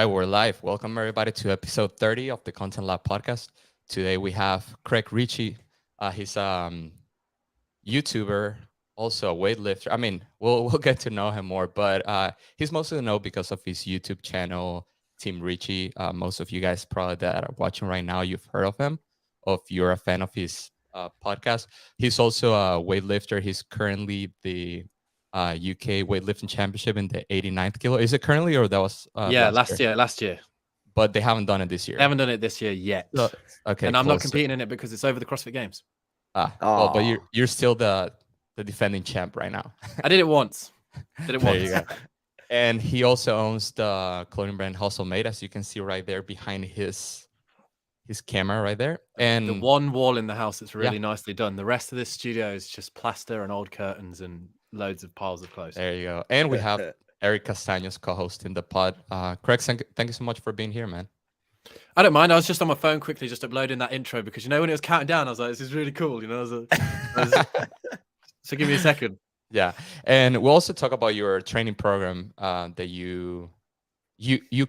right, we're live. Welcome everybody to episode 30 of the Content Lab podcast. Today we have Craig Richey. He's YouTuber, also a weightlifter. I mean, we'll get to know him more, but he's mostly known because of his YouTube channel, Team Richey. Most of you guys probably that are watching right now, you've heard of him. If you're a fan of his podcast, he's also a weightlifter. He's currently the UK weightlifting championship in the 89th kilo. Is it currently, or that was last year? But they haven't done it this year. They haven't done it this year yet. Okay, and I'm not competing in it because it's over the CrossFit Games. Well, but you're still the defending champ right now. I did it once. There you go. And he also owns the clothing brand Hustle Made, as you can see right there behind his camera right there. And the one wall in the house that's really nicely done. The rest of this studio is just plaster and old curtains and loads of piles of clothes. There you go. And we have Eric Castaños co-hosting the pod. Craig, thank you so much for being here, man. I don't mind. I was just on my phone quickly just uploading that intro because, when it was counting down, I was like, this is really cool. So give me a second. Yeah. And we'll also talk about your training program that you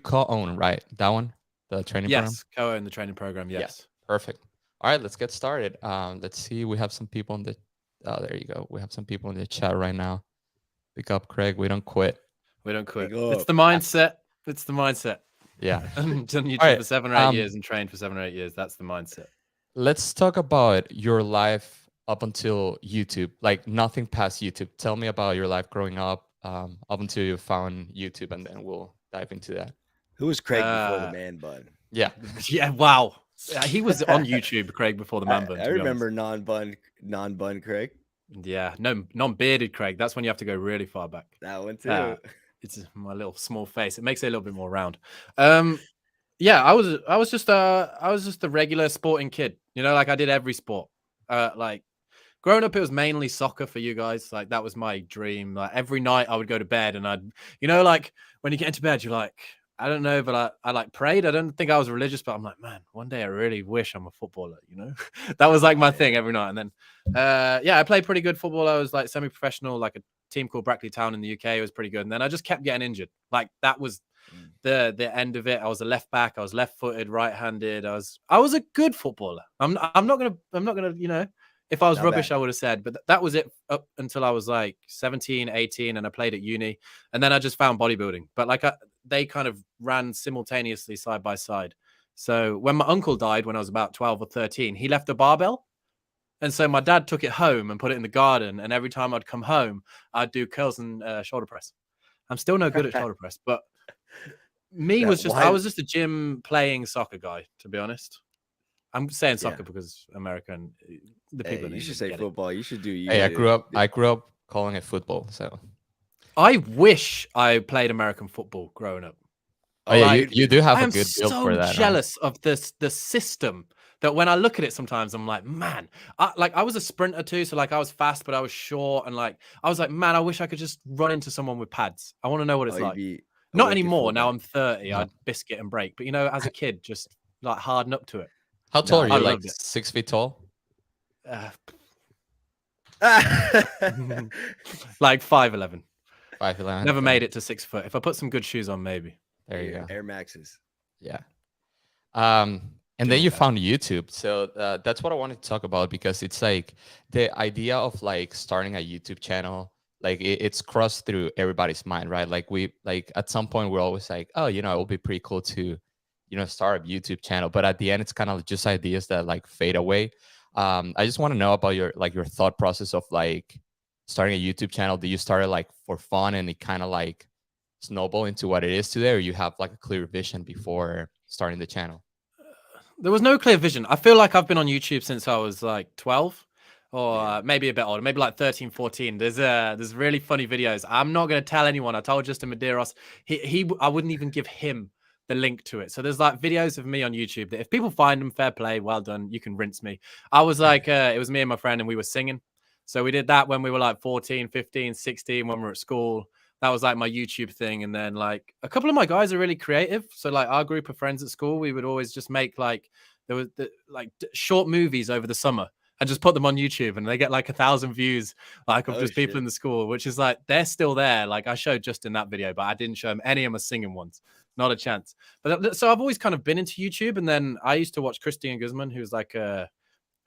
co-own, right? That one? The training program? Yes, co-own the training program, yes. Perfect. All right, let's get started. Let's see. We have some people in the... Oh, there you go. We have some people in the chat right now. Pick up, Craig. We don't quit. We don't quit. It's the mindset. It's the mindset. Yeah. I've done YouTube for 7 or 8 years and trained for 7 or 8 years. That's the mindset. Let's talk about your life up until YouTube, like nothing past YouTube. Tell me about your life growing up until you found YouTube, and then we'll dive into that. Who was Craig before the man bun? Yeah. Yeah, wow. He was on YouTube, Craig, before the man bun. I remember non-bun Craig. Yeah, no, non-bearded Craig. That's when you have to go really far back. That one too. It's my little small face. It makes it a little bit more round. Yeah, I was just a regular sporting kid. Like I did every sport. Like growing up, it was mainly soccer for you guys. Like that was my dream. Like every night I would go to bed and I'd, like when you get into bed, you're like, I don't know, but I like prayed. I don't think I was religious, but I'm like, man, one day I really wish I'm a footballer, That was like my thing every night. And then, I played pretty good football. I was like semi-professional, like a team called Brackley Town in the UK. It was pretty good. And then I just kept getting injured. Like that was the end of it. I was a left back. I was left-footed, right-handed. I was a good footballer. I'm not gonna, if I was rubbish, I would have said, but that was it up until I was like 17, 18, and I played at uni. And then I just found bodybuilding. But like they kind of ran simultaneously side by side. So when my uncle died, when I was about 12 or 13, he left a barbell. And so my dad took it home and put it in the garden. And every time I'd come home, I'd do curls and shoulder press. I'm still no good at shoulder press, but I was just a gym playing soccer guy, to be honest. I'm saying soccer because American, the people. You should say football. It. You should do. I grew up calling it football. So I wish I played American football growing up. Oh yeah, you do have a good build for that. I'm so jealous of the system that when I look at it, sometimes I'm like, man, I was a sprinter too, so like I was fast, but I was short, and like I was like, man, I wish I could just run into someone with pads. I want to know what it's like. Not anymore. Now I'm 30. I'd biscuit and break, but as a kid, just like harden up to it. How tall are you? Like 6 feet tall? Like 5'11". 5'11". Never made it to 6 foot. If I put some good shoes on, maybe. There you go. Air Maxes. Yeah. And then you found YouTube. So that's what I wanted to talk about, because it's like the idea of like starting a YouTube channel, like it's crossed through everybody's mind, right? Like at some point we're always like, oh, it will be pretty cool to, start a YouTube channel. But at the end, it's kind of just ideas that like fade away. I just want to know about your thought process of like starting a YouTube channel. Did you start it like for fun and it kind of like snowball into what it is today, or you have like a clear vision before starting the channel? There was no clear vision. I feel like I've been on YouTube since I was like 12 or maybe a bit older, maybe like 13, 14. There's really funny videos. I'm not going to tell anyone. I told Justin Medeiros, I wouldn't even give him the link to it. So there's like videos of me on YouTube that if people find them, fair play, well done, you can rinse me. I was like, it was me and my friend and we were singing. So we did that when we were like 14, 15, 16, when we were at school. That was like my YouTube thing. And then like a couple of my guys are really creative. So like our group of friends at school, we would always just make like, there was short movies over the summer and just put them on YouTube, and they get like 1,000 views, like of just people in the school, which is like, they're still there. Like I showed Justin that video, but I didn't show him any of my singing ones. not a chance. But so I've always kind of been into YouTube, and then I used to watch Christian Guzman, who's like a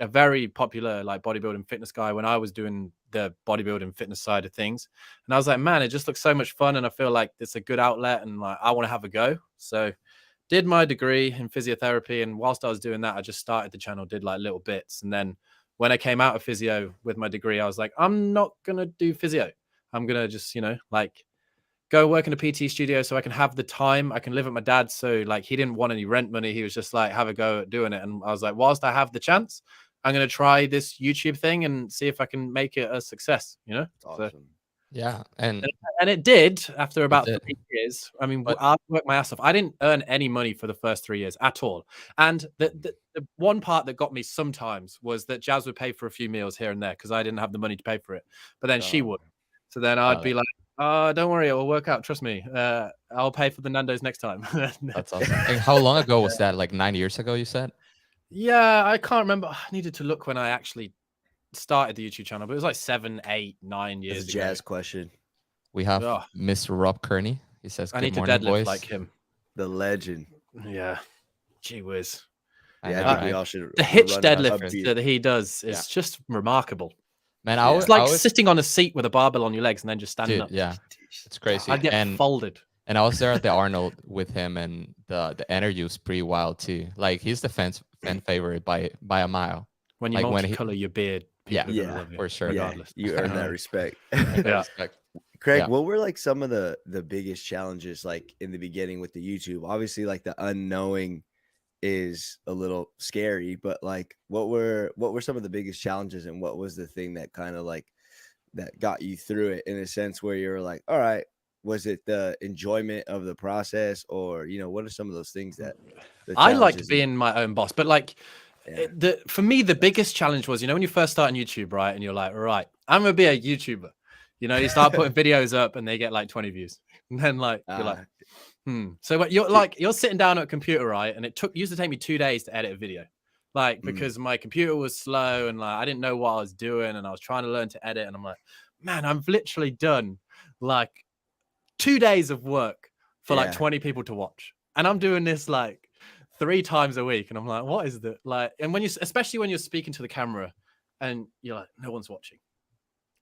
very popular like bodybuilding fitness guy when I was doing the bodybuilding fitness side of things. And I was like, man, it just looks so much fun. And I feel like it's a good outlet and like, I want to have a go. So did my degree in physiotherapy. And whilst I was doing that, I just started the channel, did like little bits. And then when I came out of physio with my degree, I was like, I'm not going to do physio. I'm going to just, like go work in a PT studio so I can have the time. I can live at my dad's. So like, he didn't want any rent money. He was just like, have a go at doing it. And I was like, whilst I have the chance, I'm going to try this YouTube thing and see if I can make it a success, Awesome. So, Yeah. And it did after about did. 3 years. I mean, But- I worked my ass off. I didn't earn any money for the first 3 years at all. And the one part that got me sometimes was that Jazz would pay for a few meals here and there because I didn't have the money to pay for it. But then she would. So then I'd be like, oh, don't worry, it will work out. Trust me. I'll pay for the Nando's next time. That's awesome. And how long ago was that? Like 9 years ago, you said? Yeah, I can't remember. I needed to look when I actually started the YouTube channel, but it was like 7, 8, 9 years That's a ago. Jazz question. We have Oh. Mr. Rob Kearney. He says, I good need to morning, deadlift boys. like him. The legend. Yeah. Gee whiz. I Yeah, know, I think we right? all should. The hitch run a deadlift upbeat. that he does is just remarkable. Man, Yeah. I was It's like I was, sitting on a seat with a barbell on your legs and then just standing dude, up. yeah, it's crazy. I'd get and folded. I was there at the Arnold with him, and the energy was pretty wild too. Like he's the fan favorite by a mile. When you like when he- multicolor your beard, Yeah. people are gonna Yeah, love you, for sure. Yeah, regardless. you earn that respect. Yeah. Craig, Yeah. what were like some of the biggest challenges like in the beginning with the YouTube? Obviously, like the unknowing is a little scary, but like what were some of the biggest challenges, and what was the thing that kind of like that got you through it in a sense where you were like, all right, was it the enjoyment of the process, or what are some of those things that I liked challenges being my own boss, but like Yeah. for me, the biggest challenge was, when you first start on YouTube, right? And you're like, right, I'm gonna be a YouTuber. You start putting videos up and they get like 20 views. And then like you're like, So what you're sitting down at a computer, right? And it used to take me 2 days to edit a video. Like because my computer was slow and like I didn't know what I was doing and I was trying to learn to edit. And I'm like, man, I've literally done like 2 days of work for like 20 people to watch. And I'm doing this like 3 times a week. And I'm like, what is that? Like, and especially when you're speaking to the camera and you're like, no one's watching.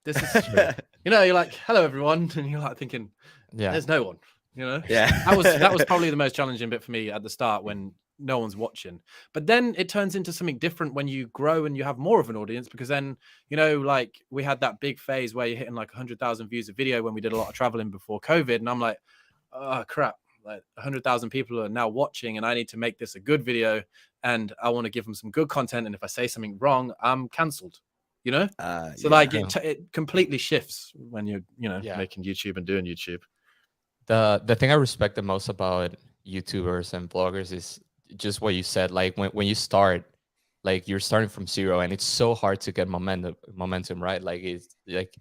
This is true. You're like, hello everyone. And you're like thinking, there's no one, Yeah. that was probably the most challenging bit for me at the start when no one's watching. But then it turns into something different when you grow and you have more of an audience, because then, like we had that big phase where you're hitting like 100,000 views a video when we did a lot of traveling before COVID. And I'm like, oh crap, like 100,000 people are now watching and I need to make this a good video and I want to give them some good content. And if I say something wrong, I'm cancelled, So like it completely shifts when you're, making YouTube and doing YouTube. The thing I respect the most about YouTubers and bloggers is just what you said. Like when you start, like you're starting from zero, and it's so hard to get momentum, right? Like it's like,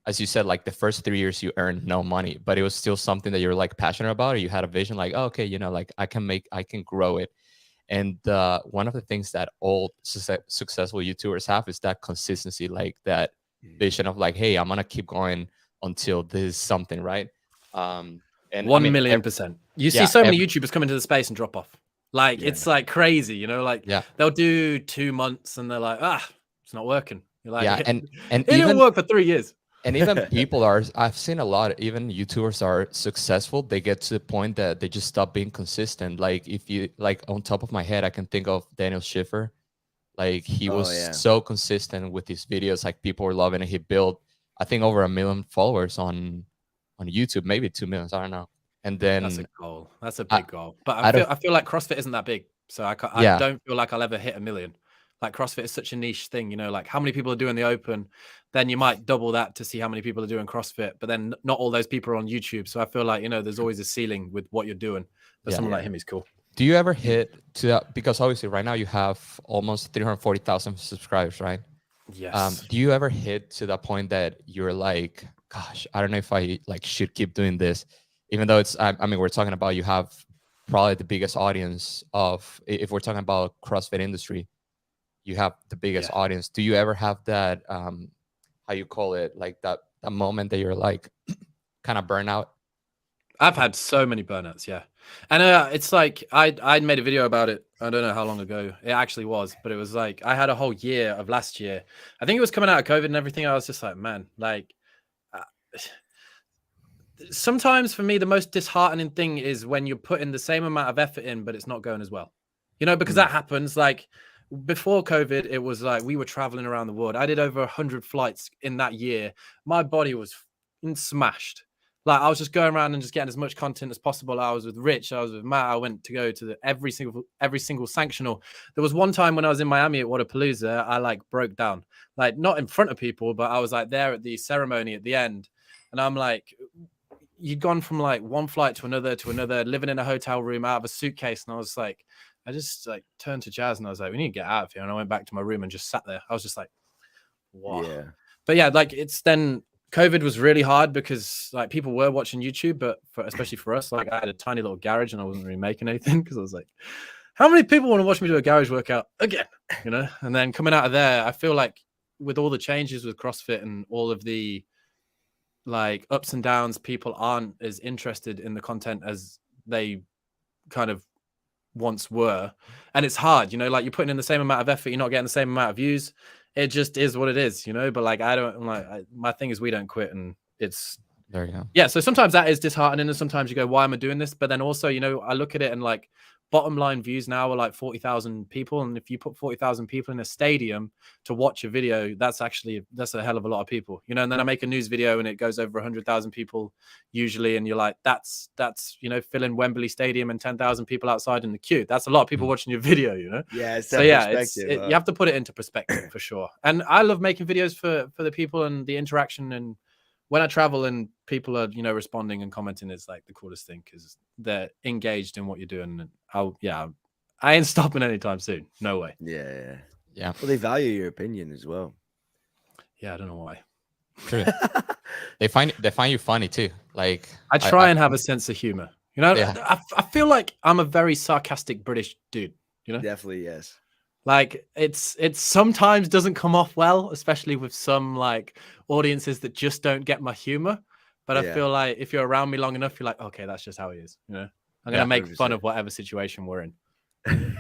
as you said, like the first 3 years you earned no money, but it was still something that you're like passionate about, or you had a vision like, oh, okay, like I can grow it. And one of the things that all successful YouTubers have is that consistency, like that vision of like, hey, I'm gonna keep going until this is something, right? And 1,000,000%. You see so many YouTubers come into the space and drop off. Like it's like crazy, like they'll do 2 months and they're like, it's not working. You're like, and it even didn't work for 3 years. And even I've seen a lot, even YouTubers are successful. They get to the point that they just stop being consistent. Like if you like on top of my head, I can think of Daniel Schiffer. Like he was so consistent with his videos. Like people were loving it. He built, I think, over 1 million followers on YouTube, maybe 2 million. I don't know. And then that's a goal. That's a big goal. But I feel like CrossFit isn't that big. So I don't feel like I'll ever hit 1 million. Like CrossFit is such a niche thing, like how many people are doing the open, then you might double that to see how many people are doing CrossFit, but then not all those people are on YouTube. So I feel like, there's always a ceiling with what you're doing, but someone like him is cool. Do you ever hit to that? Because obviously right now you have almost 340,000 subscribers, right? Yes. Do you ever hit to that point that you're like, gosh, I don't know if I like should keep doing this, even though it's, I mean, we're talking about, you have probably the biggest audience of, if we're talking about CrossFit industry, you have the biggest audience. Do you ever have that, how you call it, like that moment that you're like kind of burnout? I've had so many burnouts. Yeah. And it's like I made a video about it. I don't know how long ago it actually was, but it was like I had a whole year of last year. I think it was coming out of COVID and everything. I was just like, man, like uh, sometimes for me, the most disheartening thing is when you're putting the same amount of effort in, but it's not going as well. You know, because that happens. Like before COVID, it was like we were traveling around the world. I did over 100 flights in that year. My body was smashed. Like I was just going around and just getting as much content as possible. I was with Rich, I was with Matt. I went to go to every single sanctional. There was one time when I was in Miami at Wadapalooza, I like broke down, like not in front of people, but I was like there at the ceremony at the end, and I'm like, you'd gone from like one flight to another, living in a hotel room out of a suitcase, and I was like, I just like turned to Jazz and I was like, we need to get out of here, and I went back to my room and just sat there. I was just like, wow. Yeah. But yeah, like it's then. COVID was really hard because like people were watching YouTube, but especially for us, like I had a tiny little garage and I wasn't really making anything because I was like, how many people want to watch me do a garage workout again? You know? And then coming out of there, I feel like with all the changes with CrossFit and all of the like ups and downs, people aren't as interested in the content as they kind of once were. And it's hard, you know, like you're putting in the same amount of effort, you're not getting the same amount of views. It just is what it is, you know. But like, my thing is we don't quit, and it's there you go. Yeah. So sometimes that is disheartening, and sometimes you go, why am I doing this? But then also, you know, I look at it and like bottom line views now are like 40,000 people, and if you put 40,000 people in a stadium to watch a video, that's a hell of a lot of people, you know. And then I make a news video and it goes over 100,000 people usually, and you're like, that's you know, filling Wembley Stadium and 10,000 people outside in the queue. That's a lot of people watching your video, you know. Yeah. It's so yeah, you have to put it into perspective for sure. And I love making videos for the people and the interaction, and when I travel and people are, you know, responding and commenting, it's like the coolest thing because they're engaged in what you're doing. And I ain't stopping anytime soon. No way. Yeah. Yeah. Well, they value your opinion as well. Yeah, I don't know why. True. they find you funny too. Like I try and have a sense of humor. You know, yeah. I feel like I'm a very sarcastic British dude. You know, Definitely yes. Like it's sometimes doesn't come off well, especially with some like audiences that just don't get my humor. But I feel like if you're around me long enough, you're like, okay, that's just how he is. You know, I'm gonna make 100%. Fun of whatever situation we're in.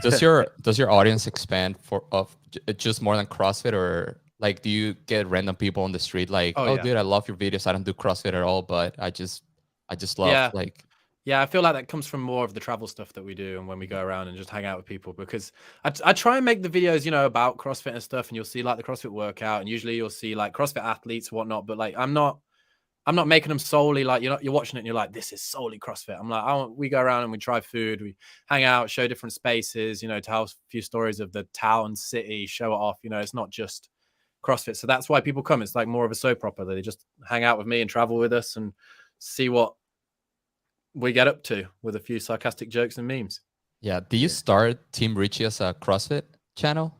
Does your audience expand of just more than CrossFit, or like do you get random people on the street like, dude, I love your videos. I don't do CrossFit at all, but I just love like. Yeah, I feel like that comes from more of the travel stuff that we do and when we go around and just hang out with people, because I try and make the videos, you know, about CrossFit and stuff, and you'll see like the CrossFit workout, and usually you'll see like CrossFit athletes, whatnot. But like, I'm not making them solely like, you're watching it and you're like, this is solely CrossFit. I'm like, we go around and we try food, we hang out, show different spaces, you know, tell a few stories of the town, city, show it off. You know, it's not just CrossFit. So that's why people come. It's like more of a soap opera. They just hang out with me and travel with us and see what we get up to with a few sarcastic jokes and memes. Yeah. Do you start Team Richey as a CrossFit channel?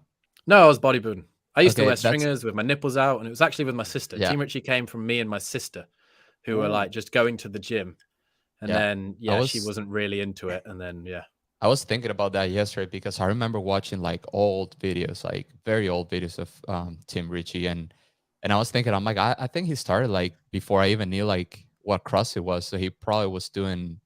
No, I was bodybuilding. I used to wear stringers with my nipples out, and it was actually with my sister. Team Richey came from me and my sister, who were like just going to the gym. And then she wasn't really into it. And then I was thinking about that yesterday because I remember watching like old videos, like very old videos of Team Richey, and I was thinking, I'm like, I think he started like before I even knew like what CrossFit was, so he probably was doing,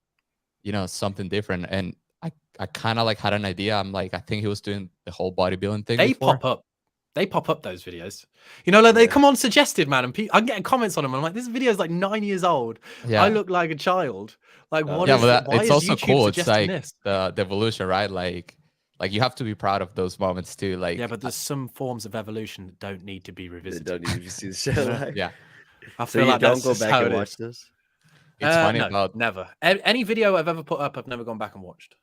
you know, something different. And I kind of like had an idea. I'm like, I think he was doing the whole bodybuilding thing. They pop up those videos, you know, like they come on suggested, man, and I'm getting comments on them. I'm like, this video is like 9 years old. I look like a child. Like what? It's also cool. It's like the evolution, right? Like you have to be proud of those moments too. Like but there's some forms of evolution that don't need to be revisited. They don't need to see the show. I feel like don't go back and watch this. It's funny about never. Any video I've ever put up, I've never gone back and watched.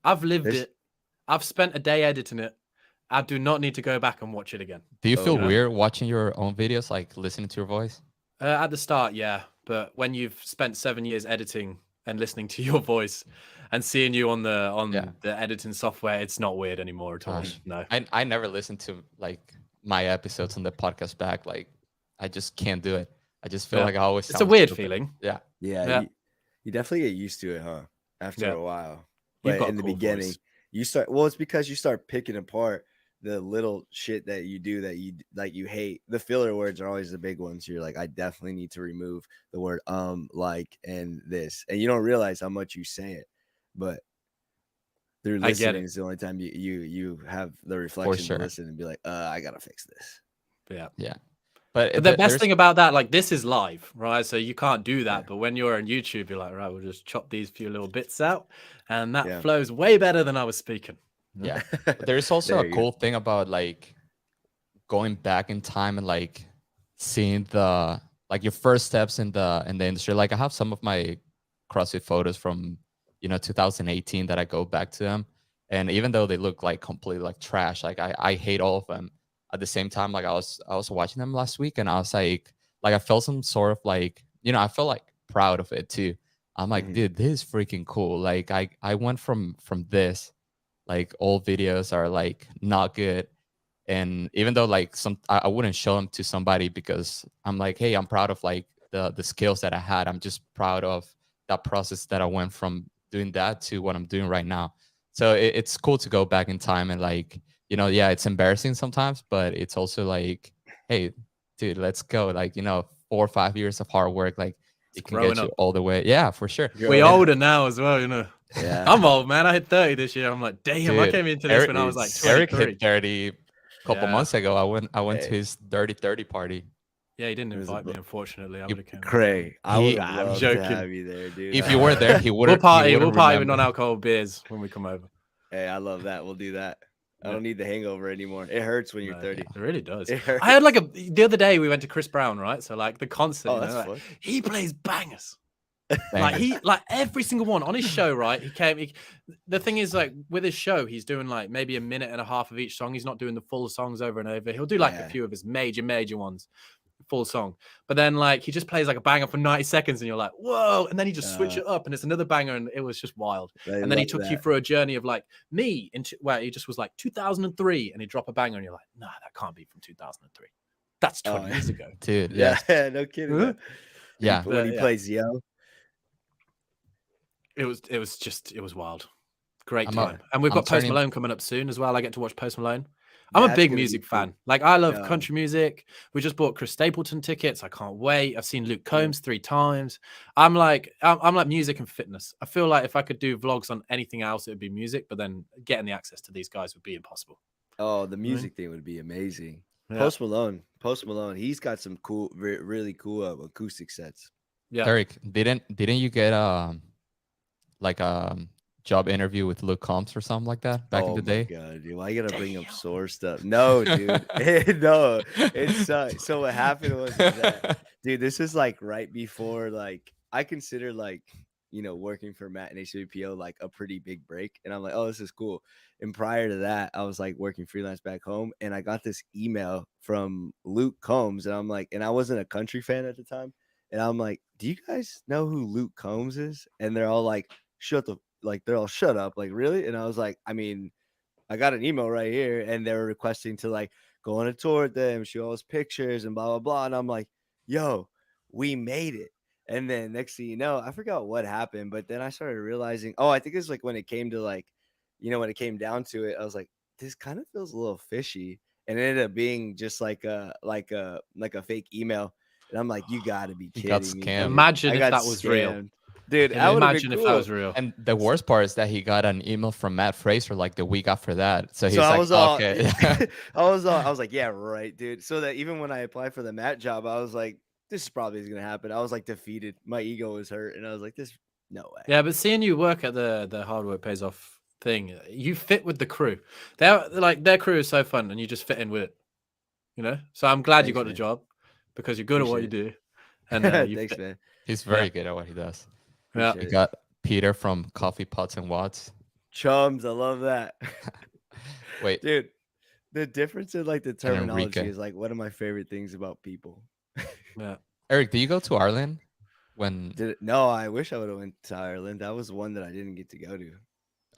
I've lived it. I've spent a day editing it. I do not need to go back and watch it again. Do you feel weird watching your own videos, like listening to your voice? At the start, yeah. But when you've spent 7 years editing and listening to your voice and seeing you on the editing software, it's not weird anymore at all. No. I never listen to like my episodes on the podcast back. Like I just can't do it. I just feel like I always. It's a weird feeling. Yeah. You definitely get used to it, huh? After a while, but in the beginning, you start. Well, it's because you start picking apart the little shit that you do that you hate. The filler words are always the big ones. You're like, I definitely need to remove the word like and this, and you don't realize how much you say it, but through I get listening it. is the only time you have the reflection sure. to listen and be like, I gotta fix this. Yeah. Yeah. But But the best there's thing about that, like this is live, right? So you can't do that. Yeah. But when you're on YouTube, you're like, right, we'll just chop these few little bits out, and that Yeah. flows way better than I was speaking. yeah. But there's also There a you cool thing about like going back in time and like seeing the like your first steps in the industry. Like I have some of my CrossFit photos from 2018 that I go back to them, and even though they look like completely like trash, like I hate all of them. At the same time, like I was watching them last week, and I was like I felt some sort of like I felt like proud of it too. I'm like, Mhm. dude, this is freaking cool. Like I went from this, like old videos are like not good, and even though like I wouldn't show them to somebody because I'm like, hey, I'm proud of like the skills that I had. I'm just proud of that process that I went from doing that to what I'm doing right now. So it's cool to go back in time and like yeah, it's embarrassing sometimes, but it's also like, hey, dude, let's go. Like 4 or 5 years of hard work, like it can growing get you up. all the way. Yeah, for sure. We Growing up. older now as well, Yeah. I'm old, man. I hit 30 this year. I'm like, damn, I Dude, came into this when I was like Eric 23. hit 30 a couple Yeah. months ago. I went to Hey. his 30 party. Yeah, he didn't It was a invite me, bu- unfortunately. I You- would have came. Cray, I He- would Nah, I'm love to joking. have you there, dude. If you were there, he We'll wouldn't. party. He We'll wouldn't party with remember. non-alcohol beers when we come over. Hey, I love that. We'll do that. I Yeah. don't need the hangover anymore. It hurts when you're No, 30. It really does. It hurts. I had like the other day we went to Chris Brown, right? So like the concert, Oh, that's fun. he plays bangers. Bangers. Like every single one on his show, right? The thing is, like with his show, he's doing like maybe a minute and a half of each song. He's not doing the full songs over and over. He'll do like a Yeah. few of his major ones, full song. But then like he just plays like a banger for 90 seconds and you're like, whoa. And then he just switch it up and it's another banger and it was just wild. And then he took you through a journey of like me into where he just was like 2003 and he dropped a banger and you're like, nah, that can't be from 2003. That's 20 years ago. Dude. Yeah, Yeah. no kidding. Huh? Yeah. When he Yeah. plays Yo. It was wild. Great I'm time. And we've got Post turning- Malone coming up soon as well. I get to watch Post Malone. I'm a That's big gonna be music cool. fan. Like I love Yeah. country music. We just bought Chris Stapleton tickets. I can't wait. I've seen Luke Combs 3 times. I'm like music and fitness. I feel like if I could do vlogs on anything else, it would be music. But then getting the access to these guys would be impossible. Oh, the music thing would be amazing. Yeah. Post Malone. He's got some cool, really cool acoustic sets. Yeah. Eric, didn't you get like a job interview with Luke Combs or something like that back in the day? Oh my god, dude! Why you gotta bring up sore stuff? No, dude. No, it's so what happened was that, dude, this is like right before like I consider like working for Matt and HWPO like a pretty big break, and I'm like, oh, this is cool. And prior to that, I was like working freelance back home, and I got this email from Luke Combs, and I'm like, and I wasn't a country fan at the time, and I'm like, do you guys know who Luke Combs is? And they're all like, shut up, like really? And I was like, I mean, I got an email right here, and they were requesting to like go on a tour with them, show us pictures and blah blah blah. And I'm like, yo, we made it. And then next thing you know, I forgot what happened, but then I started realizing, oh, I think it's like when it came to like, when it came down to it, I was like, this kind of feels a little fishy. And it ended up being just like a fake email. And I'm like, you gotta be He got kidding me. scammed. dude. Imagine I if got that was real. scammed. Dude, Can I you would imagine been if cool. that was real? And the worst part is that he got an email from Matt Fraser like the week after that. So he's I like, was all, okay. I was like, yeah, right, dude. So that even when I applied for the Matt job, I was like, this probably is gonna happen. I was like defeated. My ego was hurt, and I was like, this, no way. Yeah, but seeing you work at the hard work pays off thing, you fit with the crew. Their crew is so fun, and you just fit in with it. So I'm glad you Thanks, got the man. job because you're good at what you Appreciate do. And you Thanks, fit. man. He's very good at what he does. Yeah. Appreciate We it. got Peter from Coffee Pots and Watts. Chums, I love that. Wait, Dude, the difference in like the terminology Enrique. is like one of my favorite things about people. Yeah. Eric, did you go to Ireland when? No, I wish I would have went to Ireland. That was one that I didn't get to go to.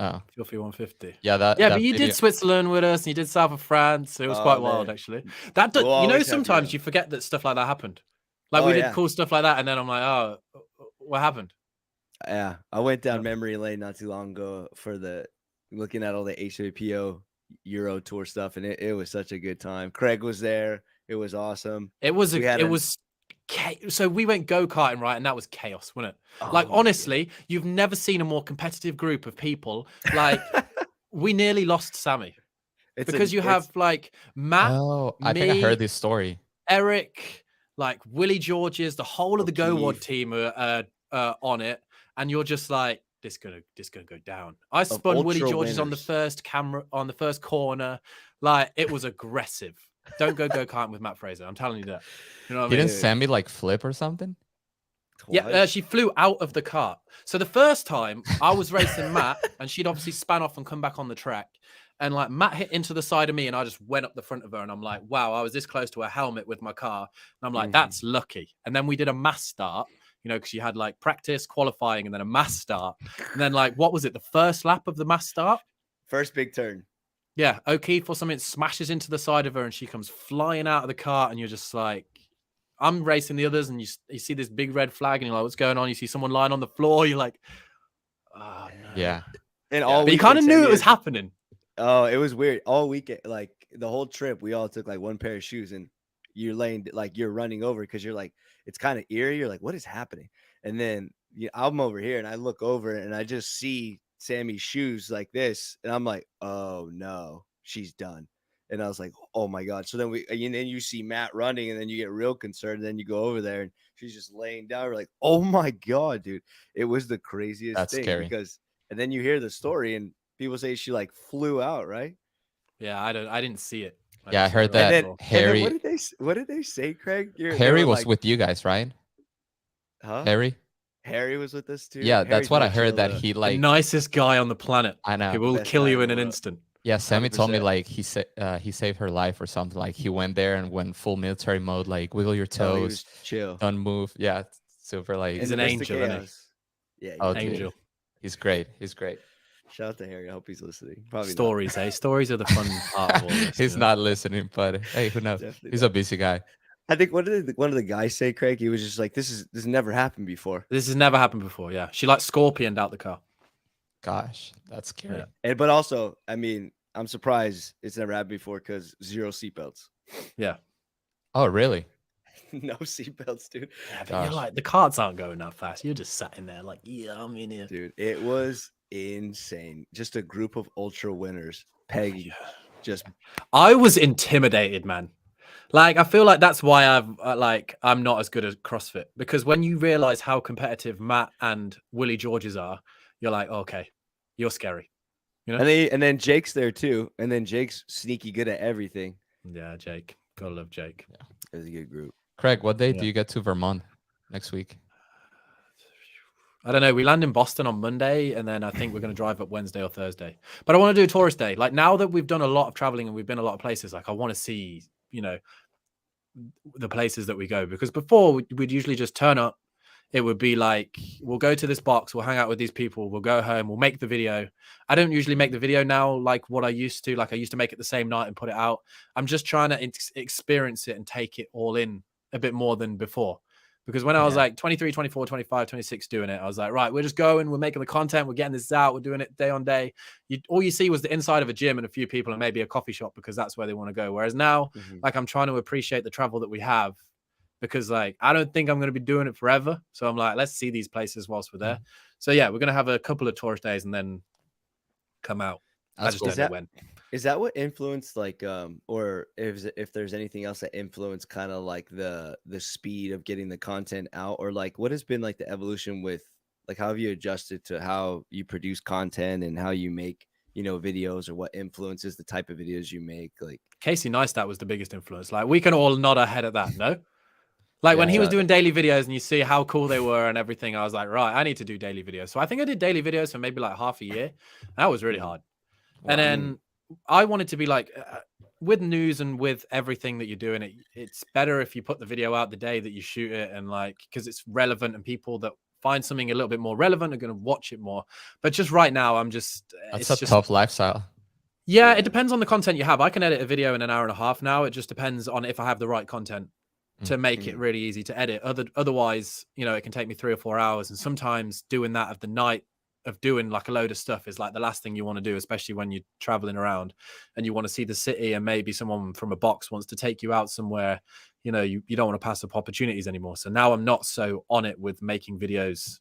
Oh, Filthy 150. yeah, that. Yeah, that but you video- did Switzerland with us, and you did south of France. It was Oh, quite wild, man. actually. We'll always have Sometimes you. you forget that stuff like that happened. Like Oh, we did yeah. cool stuff like that, and then I'm like, oh, what happened? Yeah, I went down Yeah. memory lane not too long ago for looking at all the HWPO Euro tour stuff, and it was such a good time. Craig was there. It was awesome. It was We had it an- was so we went go-karting, right? And that was chaos, wasn't it? Like, Oh my honestly, you've never seen a more competitive group of people. Like, we nearly lost Sammy It's because you it's- have like Matt, Oh, I think I me, heard this story. Eric, like Willie Georges, the whole of the Go Wad O'Keefe. team are on it, and you're just like, this gonna go down. I spun Willie ultra Georges on the winners. first camera, on the first corner, like it was aggressive. Don't go karting with Matt Fraser. I'm telling you that. You know what I mean? Didn't Dude. Sammy like flip or something? Yeah, Twice. she flew out of the cart. So the first time I was racing Matt, and she'd obviously span off and come back on the track. And like Matt hit into the side of me, and I just went up the front of her. And I'm like, wow, I was this close to a helmet with my car. And I'm like, that's lucky. And then we did a mass start, you know, because you had like practice, qualifying, and then a mass start. And then like, what was it? The first lap of the mass start? First big turn. Yeah, O'Keefe or something smashes into the side of her, and she comes flying out of the cart, and you're just like, I'm racing the others, and you see this big red flag, and you're like, what's going on? You see someone lying on the floor, you're like, oh no. Yeah. And Yeah, all but you kind of weekend, knew Sammy it was happening. Oh, it was weird. All weekend, like the whole trip, we all took like one pair of shoes, and you're laying like you're running over because you're like, it's kind of eerie. You're like, what is happening? And then I'm over here, and I look over, and I just see Sammy's shoes like this, and I'm like, oh no, she's done. And I was like, oh my god. So then and then you see Matt running, and then you get real concerned. And then you go over there, and she's just laying down. We're like, oh my god, dude, it was the craziest That's thing scary. because, and then you hear the story, and people say she like flew out, right? Yeah, I didn't see it. Yeah, I just saw heard it on that the And then, floor. Harry- what did they say, Craig? They Harry were was like, with you guys, right? huh? Harry? Harry was with us too. Yeah, that's Harry's what I real heard chill, that though. he The like nicest guy on the planet. I know. He will Best kill guy you in in the an world. instant. Yeah, Sammy told me 100%. like he saved her life or something. Like he went there and went full military mode, like wiggle your Oh, he toes, was chill. don't move. Yeah, super like He's In an the midst of angel, isn't he? chaos. Yeah, Oh, he dude. is. Angel. he's great. He's great. Shout out to Harry. I hope he's listening. Probably Stories, eh? Stories are the fun part of all this. He's you know? not listening, but hey, who knows? Definitely He's not. a busy guy. I think what did one of the guys say, Craig? He was just like, this never happened before. This has never happened before. Yeah, she like scorpioned out the car. Gosh, that's scary. Yeah. And but also, I mean, I'm surprised it's never happened before because 0 seatbelts. Yeah, Oh, really? No seatbelts, dude. yeah, but Gosh. you're like the carts aren't going that fast. You're just sat in there like, yeah, I'm in here. Dude, it was insane. Just a group of ultra winners pegging. Just I was intimidated, man. Like, I feel like that's why I'm not as good at CrossFit, because when you realize how competitive Matt and Willie Georges are, you're like, okay, you're scary. You know? and then Jake's there too. And then Jake's sneaky good at everything. Yeah, Jake. Gotta love Jake. It was a good group. Craig, what day Yeah. do you get to Vermont next week? I don't know. We land in Boston on Monday, and then I think we're going to drive up Wednesday or Thursday. But I want to do a tourist day. Like, now that we've done a lot of traveling and we've been a lot of places, like I want to see, you know, the places that we go. Because before we'd usually just turn up. It would be like, we'll go to this box, we'll hang out with these people, we'll go home, we'll make the video. I don't usually make the video now like what I used to. Like, I used to make it the same night and put it out. I'm just trying to experience it and take it all in a bit more than before. Because when I was like 23, 24, 25, 26 doing it, I was like, right, we're just going, we're making the content, we're getting this out, we're doing it day on day. All you see was the inside of a gym and a few people and maybe a coffee shop because that's where they want to go. Whereas now, like, I'm trying to appreciate the travel that we have, because like, I don't think I'm going to be doing it forever. So I'm like, let's see these places whilst we're there. So yeah, we're going to have a couple of tourist days and then come out. I That's just cool. don't know when. Is that what influenced like or if there's anything else that influenced kind of like the speed of getting the content out, or like what has been like the evolution with like how have you adjusted to how you produce content and how you make, you know, videos, or what influences the type of videos you make? Like Casey Neistat was the biggest influence. Like, we can all nod our head at that, no? Like, when he was Yeah. doing daily videos and you see how cool they were and everything, I was like, right, I need to do daily videos. So I think I did daily videos for maybe like half a year. That was really hard. And then I wanted to be like, with news and with everything that you're doing, it's better if you put the video out the day that you shoot it, and like, because it's relevant and people that find something a little bit more relevant are going to watch it more. But just right now, That's it's a just tough lifestyle. Yeah, it depends on the content you have. I can edit a video in an hour and a half now. It just depends on if I have the right content to make it really easy to edit. Otherwise, you know, it can take me 3 or 4 hours. And sometimes doing that of the night of doing like a load of stuff is like the last thing you want to do, especially when you're traveling around and you want to see the city, and maybe someone from a box wants to take you out somewhere, you know, you don't want to pass up opportunities anymore. So now I'm not so on it with making videos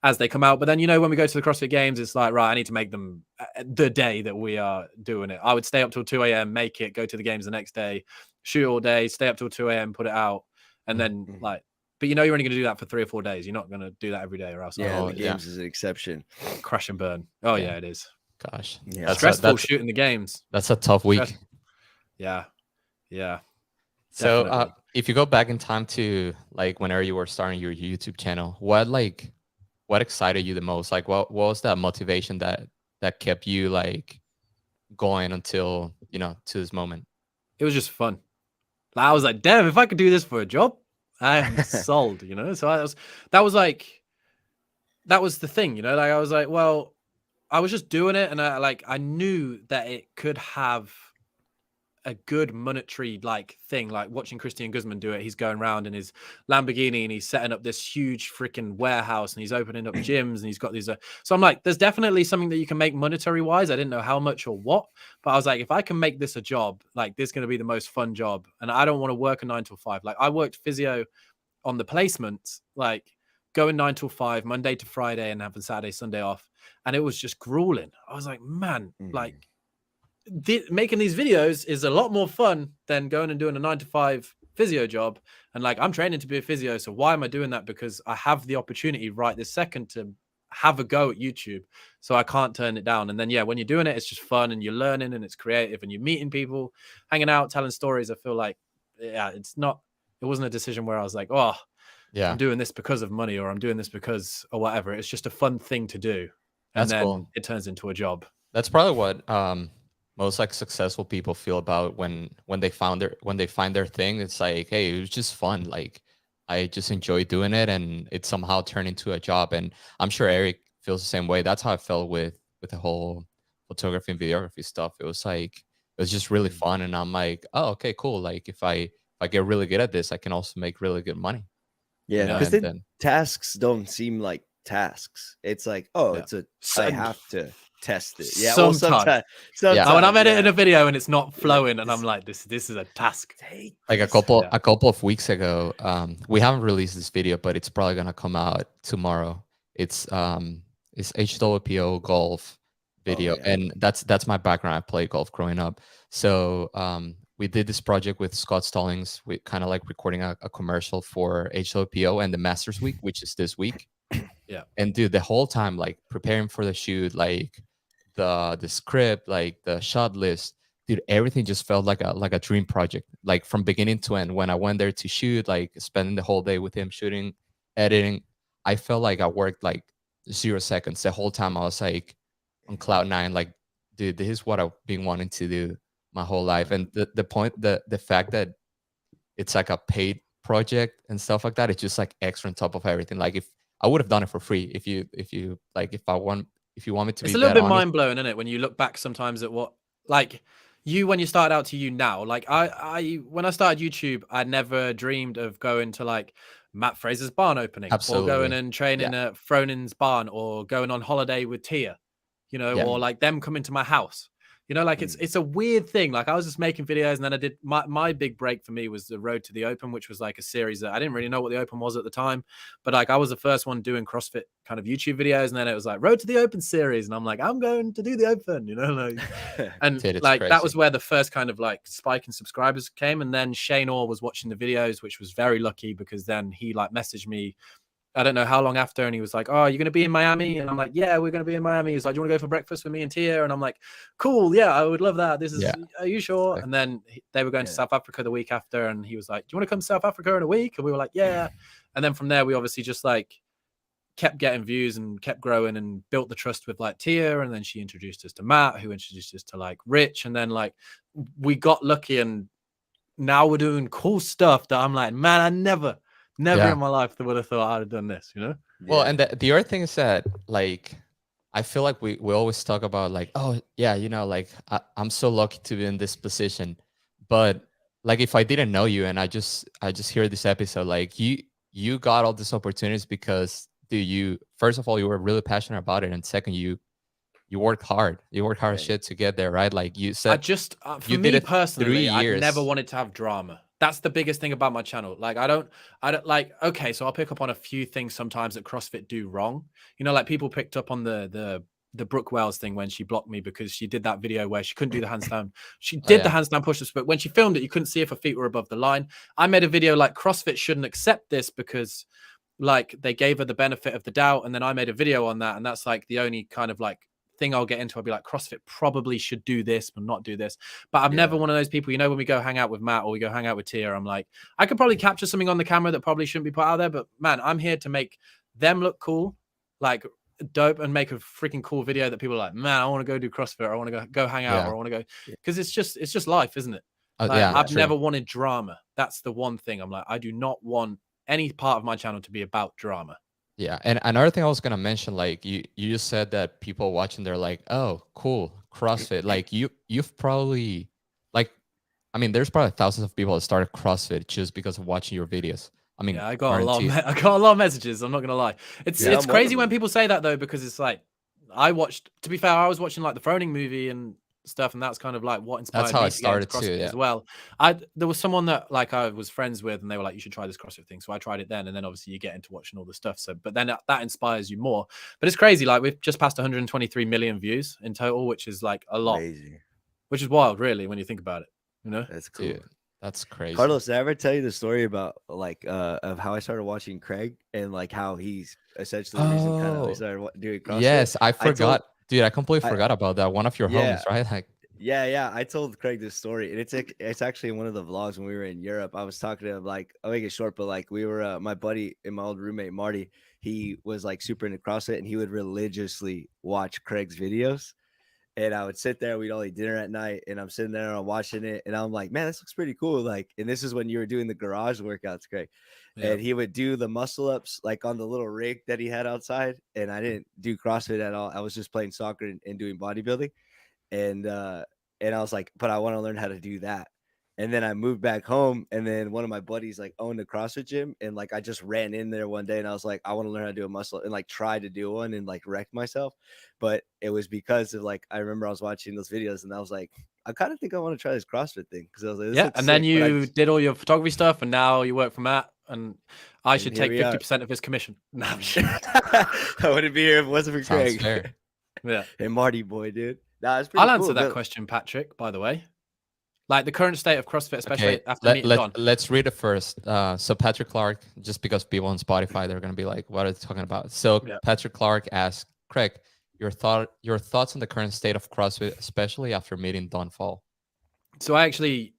as they come out. But then, you know, when we go to the CrossFit Games, it's like, right, I need to make them the day that we are doing it. I would stay up till 2 a.m., make it, go to the games the next day, shoot all day, stay up till 2 a.m., put it out. And then like, but you know, you're only going to do that for 3 or 4 days. You're not going to do that every day, or else the games is an exception. Crash and burn. Oh yeah, it is. Gosh, Yeah. Stressful shooting the games. That's a tough week. Yeah. So Definitely. if you go back in time to like whenever you were starting your YouTube channel, what excited you the most? Like what was that motivation that kept you like going until, you know, to this moment? It was just fun. Like, I was like, damn, if I could do this for a job, I am sold, you know? So that was the thing, you know? Like I was like, well, I was just doing it, and I knew that it could have a good monetary like thing, like watching Christian Guzman do it. He's going around in his Lamborghini and he's setting up this huge freaking warehouse and he's opening up gyms and he's got these so I'm like, there's definitely something that you can make monetary wise. I didn't know how much or what, but I was like, if I can make this a job, like this is going to be the most fun job, and I don't want to work a 9 to 5. Like I worked physio on the placements, like going 9 to 5 Monday to Friday and having Saturday Sunday off, and it was just grueling. I was like, man, like making these videos is a lot more fun than going and doing a 9 to 5 physio job. And like, I'm training to be a physio, so why am I doing that? Because I have the opportunity right this second to have a go at YouTube, so I can't turn it down. And then when you're doing it, it's just fun and you're learning and it's creative and you're meeting people, hanging out, telling stories. I feel like it wasn't a decision where I was like, oh yeah, I'm doing this because of money, or I'm doing this because or whatever. It's just a fun thing to do, and then cool. It turns into a job. That's probably what most like successful people feel about when they find their thing. It's like, hey, it was just fun. Like I just enjoy doing it, and it somehow turned into a job. And I'm sure Eric feels the same way. That's how I felt with the whole photography and videography stuff. It was like, it was just really fun, and I'm like, oh, okay, cool. Like if I get really good at this, I can also make really good money. Yeah, because then tasks don't seem like tasks. It's like, oh, I have to test it. Yeah, sometimes. Yeah. When I'm editing a video and it's not flowing, and I'm like, this is a task. Like a couple of weeks ago, we haven't released this video, but it's probably gonna come out tomorrow. It's HWPO golf video, and that's my background. I played golf growing up, so we did this project with Scott Stallings. We kind of like recording a commercial for HWPO and the Masters Week, which is this week. Yeah. And dude, the whole time, like preparing for the shoot, like the script, like the shot list, dude, everything just felt like a dream project, like from beginning to end. When I went there to shoot, like spending the whole day with him shooting, editing, I felt like I worked like 0 seconds. The whole time I was like on cloud 9, like, dude, this is what I've been wanting to do my whole life. And the fact that it's like a paid project and stuff like that, it's just like extra on top of everything. Like if I would have done it for free, if you like, if you want me to be, it's a little bit mind blowing, isn't it, when you look back sometimes at what, like when you started out to you now, like I when I started YouTube, I never dreamed of going to like Matt Fraser's barn opening. Absolutely. Or going and training at Fronin's barn, or going on holiday with Tia, you know, or like them coming to my house. You know, like it's a weird thing. Like I was just making videos, and then I did my big break for me was the Road to the Open, which was like a series that I didn't really know what the Open was at the time, but like I was the first one doing CrossFit kind of YouTube videos, and then it was like Road to the Open series, and I'm like, I'm going to do the Open, you know, like, and dude, like crazy. That was where the first kind of like spike in subscribers came, and then Shane Orr was watching the videos, which was very lucky, because then he like messaged me, I don't know how long after, and he was like, oh, you're going to be in Miami? And I'm like, yeah, we're going to be in Miami. He's like, do you want to go for breakfast with me and Tia? And I'm like, cool, yeah, I would love that. This is, are you sure? And then they were going to South Africa the week after, and he was like, do you want to come to South Africa in a week? And we were like, yeah. And then from there, we obviously just like kept getting views and kept growing and built the trust with like Tia. And then she introduced us to Matt, who introduced us to like Rich. And then like we got lucky, and now we're doing cool stuff that I'm like, man, I never in my life would have thought I'd have done this, you know? Well, and the other thing is that, like, I feel like we always talk about like, oh yeah, you know, like I'm so lucky to be in this position. But like, if I didn't know you and I just hear this episode, like you got all these opportunities because dude, you first of all you were really passionate about it, and second you worked hard. You worked hard as Right. shit to get there, right? Like you I said, just, for you did me it 3 personally, I'd never years. wanted to have drama. That's the biggest thing about my channel. Like, I don't like, okay, so I'll pick up on a few things sometimes that CrossFit do wrong. You know, like people picked up on the Brooke Wells thing when she blocked me because she did that video where she couldn't do the handstand. She Oh, did the yeah. handstand push-ups, but when she filmed it, you couldn't see if her feet were above the line. I made a video like CrossFit shouldn't accept this because like they gave her the benefit of the doubt. And then I made a video on that. And that's like the only kind of like thing I'll get into. I'll be like, CrossFit probably should do this, but not do this. But I'm never Yeah. one of those people, you know, when we go hang out with Matt or we go hang out with Tia, I'm like, I could probably capture something on the camera that probably shouldn't be put out there. But man, I'm here to make them look cool, like dope, and make a freaking cool video that people are like, man, I want to go do CrossFit, or I want to go hang out, Yeah. or I want to go, because it's just life, isn't it? Like, Yeah, I've true. never wanted drama. That's the one thing. I'm like, I do not want any part of my channel to be about drama. Yeah, and another thing I was gonna mention, like you just said that people watching, they're like, oh, cool, CrossFit. Like you've probably, like, I mean, there's probably thousands of people that started CrossFit just because of watching your videos. I mean, Yeah, I got a lot. guaranteed. I got a lot of messages. I'm not gonna lie. It's Yeah, it's I'm one of crazy when them. people say that though, because it's like I watched. To be fair, I was watching like the Froning movie and stuff, and that's kind of like what inspired That's how me I to get into started too. CrossFit Yeah, as well. There was someone that like I was friends with, and they were like, "You should try this CrossFit thing." So I tried it then, and then obviously you get into watching all the stuff. So, but then that inspires you more. But it's crazy. Like we've just passed 123 million views in total, which is like a lot, Crazy. which is wild, really, when you think about it. You know? That's cool. dude, that's crazy. Carlos, did I ever tell you the story about like of how I started watching Craig and like how he's essentially the reason kind of I Oh, started doing CrossFit? yes, I I told forgot, dude. I completely I forgot about that. One of your yeah, homies, right? Like, yeah. I told Craig this story, and it's actually in one of the vlogs when we were in Europe. I was talking to him, like, I'll make it short, but like we were my buddy and my old roommate Marty, he was like super into CrossFit, and he would religiously watch Craig's videos. And I would sit there, we'd all eat dinner at night, and I'm sitting there, I'm watching it, and I'm like, man, this looks pretty cool. Like, and this is when you were doing the garage workouts, Craig. Yeah. And he would do the muscle ups like on the little rig that he had outside. And I didn't do CrossFit at all. I was just playing soccer and doing bodybuilding. And I was like, but I want to learn how to do that. And then I moved back home, and then one of my buddies like owned a CrossFit gym, and like I just ran in there one day, and I was like, I want to learn how to do a muscle, and like tried to do one and like wrecked myself. But it was because of like I remember I was watching those videos, and I was like, I kind of think I want to try this CrossFit thing because I was like, this Yeah, looks and then sick, but you did all your photography stuff, and now you work for Matt, and I and should here take we are. 50% of his commission. No, I'm sure. I wouldn't be here if it wasn't for sounds Craig. fair. Yeah, Hey, Marty boy, dude. Nah, it's pretty I'll cool. answer that but- question, Patrick. By the way, like the current state of CrossFit, especially Okay, after meeting Don. let's read it first. So Patrick Clark, just because people on Spotify, they're gonna be like, what are they talking about? So Yeah. Patrick Clark asked, Craig, your thoughts on the current state of CrossFit, especially after meeting Don Fall. So I actually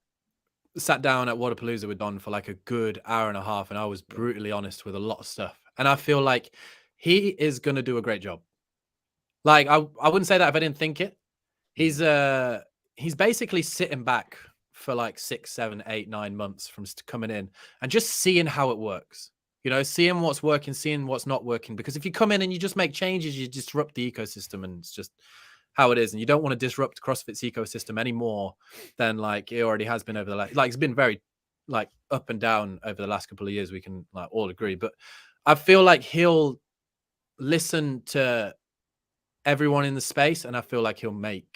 sat down at Waterpalooza with Don for like a good hour and a half, and I was brutally honest with a lot of stuff. And I feel like he is going to do a great job. Like I wouldn't say that if I didn't think it. He's basically sitting back for like 6, 7, 8, 9 months from coming in and just seeing how it works. You know, seeing what's working, seeing what's not working. Because if you come in and you just make changes, you disrupt the ecosystem, and it's just how it is. And you don't want to disrupt CrossFit's ecosystem any more than like it already has been over the last. Like it's been very like up and down over the last couple of years. We can like all agree, but I feel like he'll listen to everyone in the space, and I feel like he'll make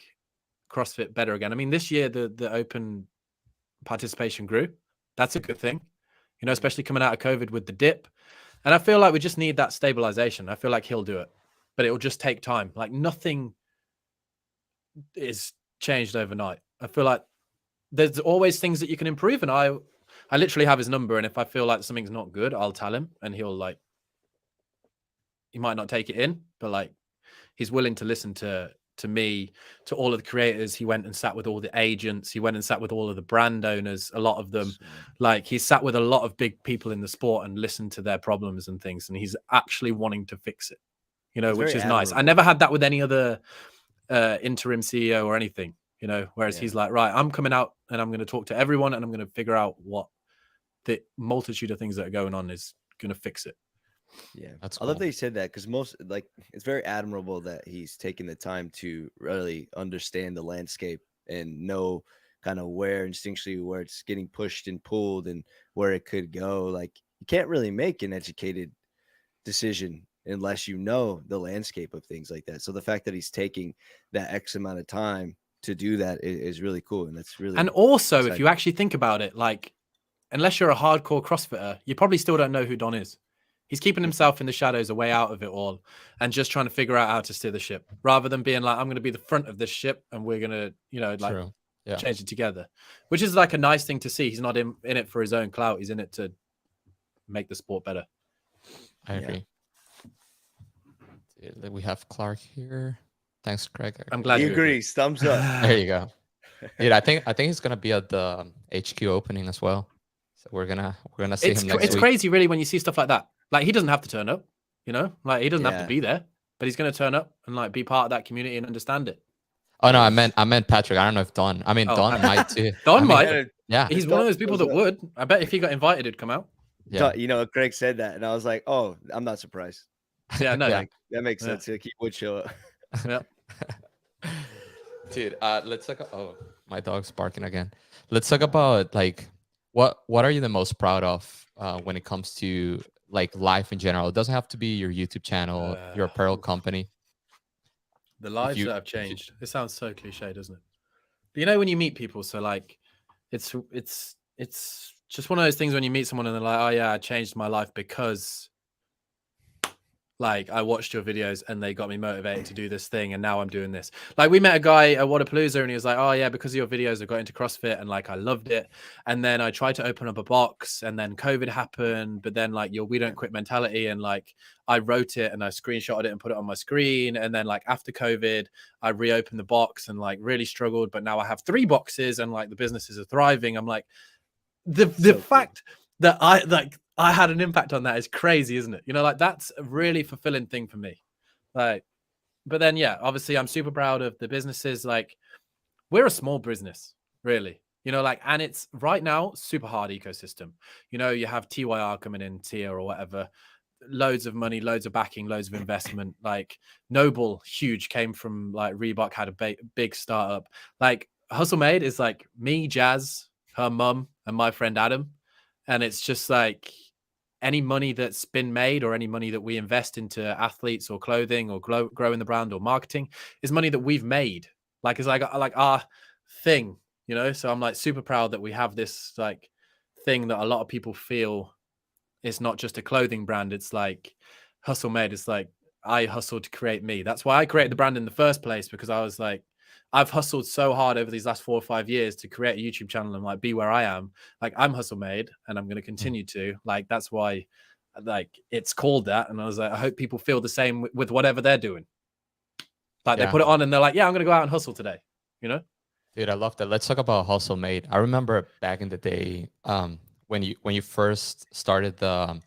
CrossFit better again. I mean, this year the open participation grew. That's a good thing, you know, especially coming out of COVID with the dip. And I feel like we just need that stabilization. I feel like he'll do it, but it will just take time. Like nothing is changed overnight. I feel like there's always things that you can improve, and I literally have his number, and if I feel like something's not good, I'll tell him, and he might not take it in, but like he's willing to listen to me, to all of the creators. He went and sat with all the agents. He went and sat with all of the brand owners, a lot of them. Like he sat with a lot of big people in the sport and listened to their problems and things. And he's actually wanting to fix it, you know, It's which very is nice. I admirable. never had that with any other interim CEO or anything, you know, whereas Yeah. he's like, right, I'm coming out and I'm going to talk to everyone, and I'm going to figure out what the multitude of things that are going on is going to fix it. Yeah, That's I love cool. that you said that because most like it's very admirable that he's taking the time to really understand the landscape and know kind of where instinctually where it's getting pushed and pulled and where it could go. Like you can't really make an educated decision unless you know the landscape of things like that. So the fact that he's taking that X amount of time to do that is really cool. And that's really, and also exciting. if you actually think about it, like, unless you're a hardcore CrossFitter, you probably still don't know who Don is. He's keeping himself in the shadows, a way out of it all, and just trying to figure out how to steer the ship, rather than being like, I'm going to be the front of this ship and we're going to, you know, like change it together, which is like a nice thing to see. He's not in it for his own clout. He's in it to make the sport better. I agree. We have Clark here. Thanks, Craig. I'm glad he agrees. Thumbs up. There you go. Dude, I think he's gonna be at the HQ opening as well. So we're gonna see him next week. It's crazy, really, when you see stuff like that. Like, he doesn't have to turn up, you know, like he doesn't have to be there, but he's gonna turn up and like be part of that community and understand it. Oh no, I meant Patrick. I don't know if Don. I mean, Don might too. Don might. Yeah, he's one of those people that would. I bet if he got invited, he'd come out. Yeah, you know, Craig said that, and I was like, oh, I'm not surprised. Yeah, no, like, that makes sense. He would show up. Yeah. Dude, let's talk. Oh, my dog's barking again. Let's talk about like what are you the most proud of when it comes to like life in general? It doesn't have to be your YouTube channel, your apparel company. The lives that have changed. It sounds so cliche, doesn't it? But you know, when you meet people, so like it's just one of those things when you meet someone and they're like, oh yeah, I changed my life because like I watched your videos and they got me motivated to do this thing, and now I'm doing this. Like, we met a guy at Waterpalooza and he was like, oh yeah, because of your videos I got into CrossFit and like I loved it, and then I tried to open up a box and then COVID happened, but then like your we don't quit mentality, and like I wrote it and I screenshotted it and put it on my screen, and then like after COVID I reopened the box and like really struggled, but now I have 3 boxes and like the businesses are thriving. I'm like, the fact that I had an impact on that is crazy, isn't it? You know, like that's a really fulfilling thing for me. Like, but then, yeah, obviously I'm super proud of the businesses. Like, we're a small business, really, you know, like, and it's right now super hard ecosystem. You know, you have TYR coming in, Tia or whatever, loads of money, loads of backing, loads of investment. Like Noble, huge, came from like Reebok, had a big startup. Like Hustle Made is like me, Jazz, her mum, and my friend Adam. And it's just like any money that's been made or any money that we invest into athletes or clothing or growing the brand or marketing is money that we've made. Like, it's like our thing, you know? So I'm like super proud that we have this like thing that a lot of people feel it's not just a clothing brand. It's like Hustle Made. It's like I hustled to create me. That's why I created the brand in the first place, because I was like, I've hustled so hard over these last 4 or 5 years to create a YouTube channel and like be where I am. Like, I'm Hustle Made and I'm going to continue to. Like, that's why like it's called that. And I was like, I hope people feel the same with whatever they're doing. Like they put it on and they're like, yeah, I'm going to go out and hustle today, you know? Dude, I love that. Let's talk about Hustle Made. I remember back in the day, when you first started the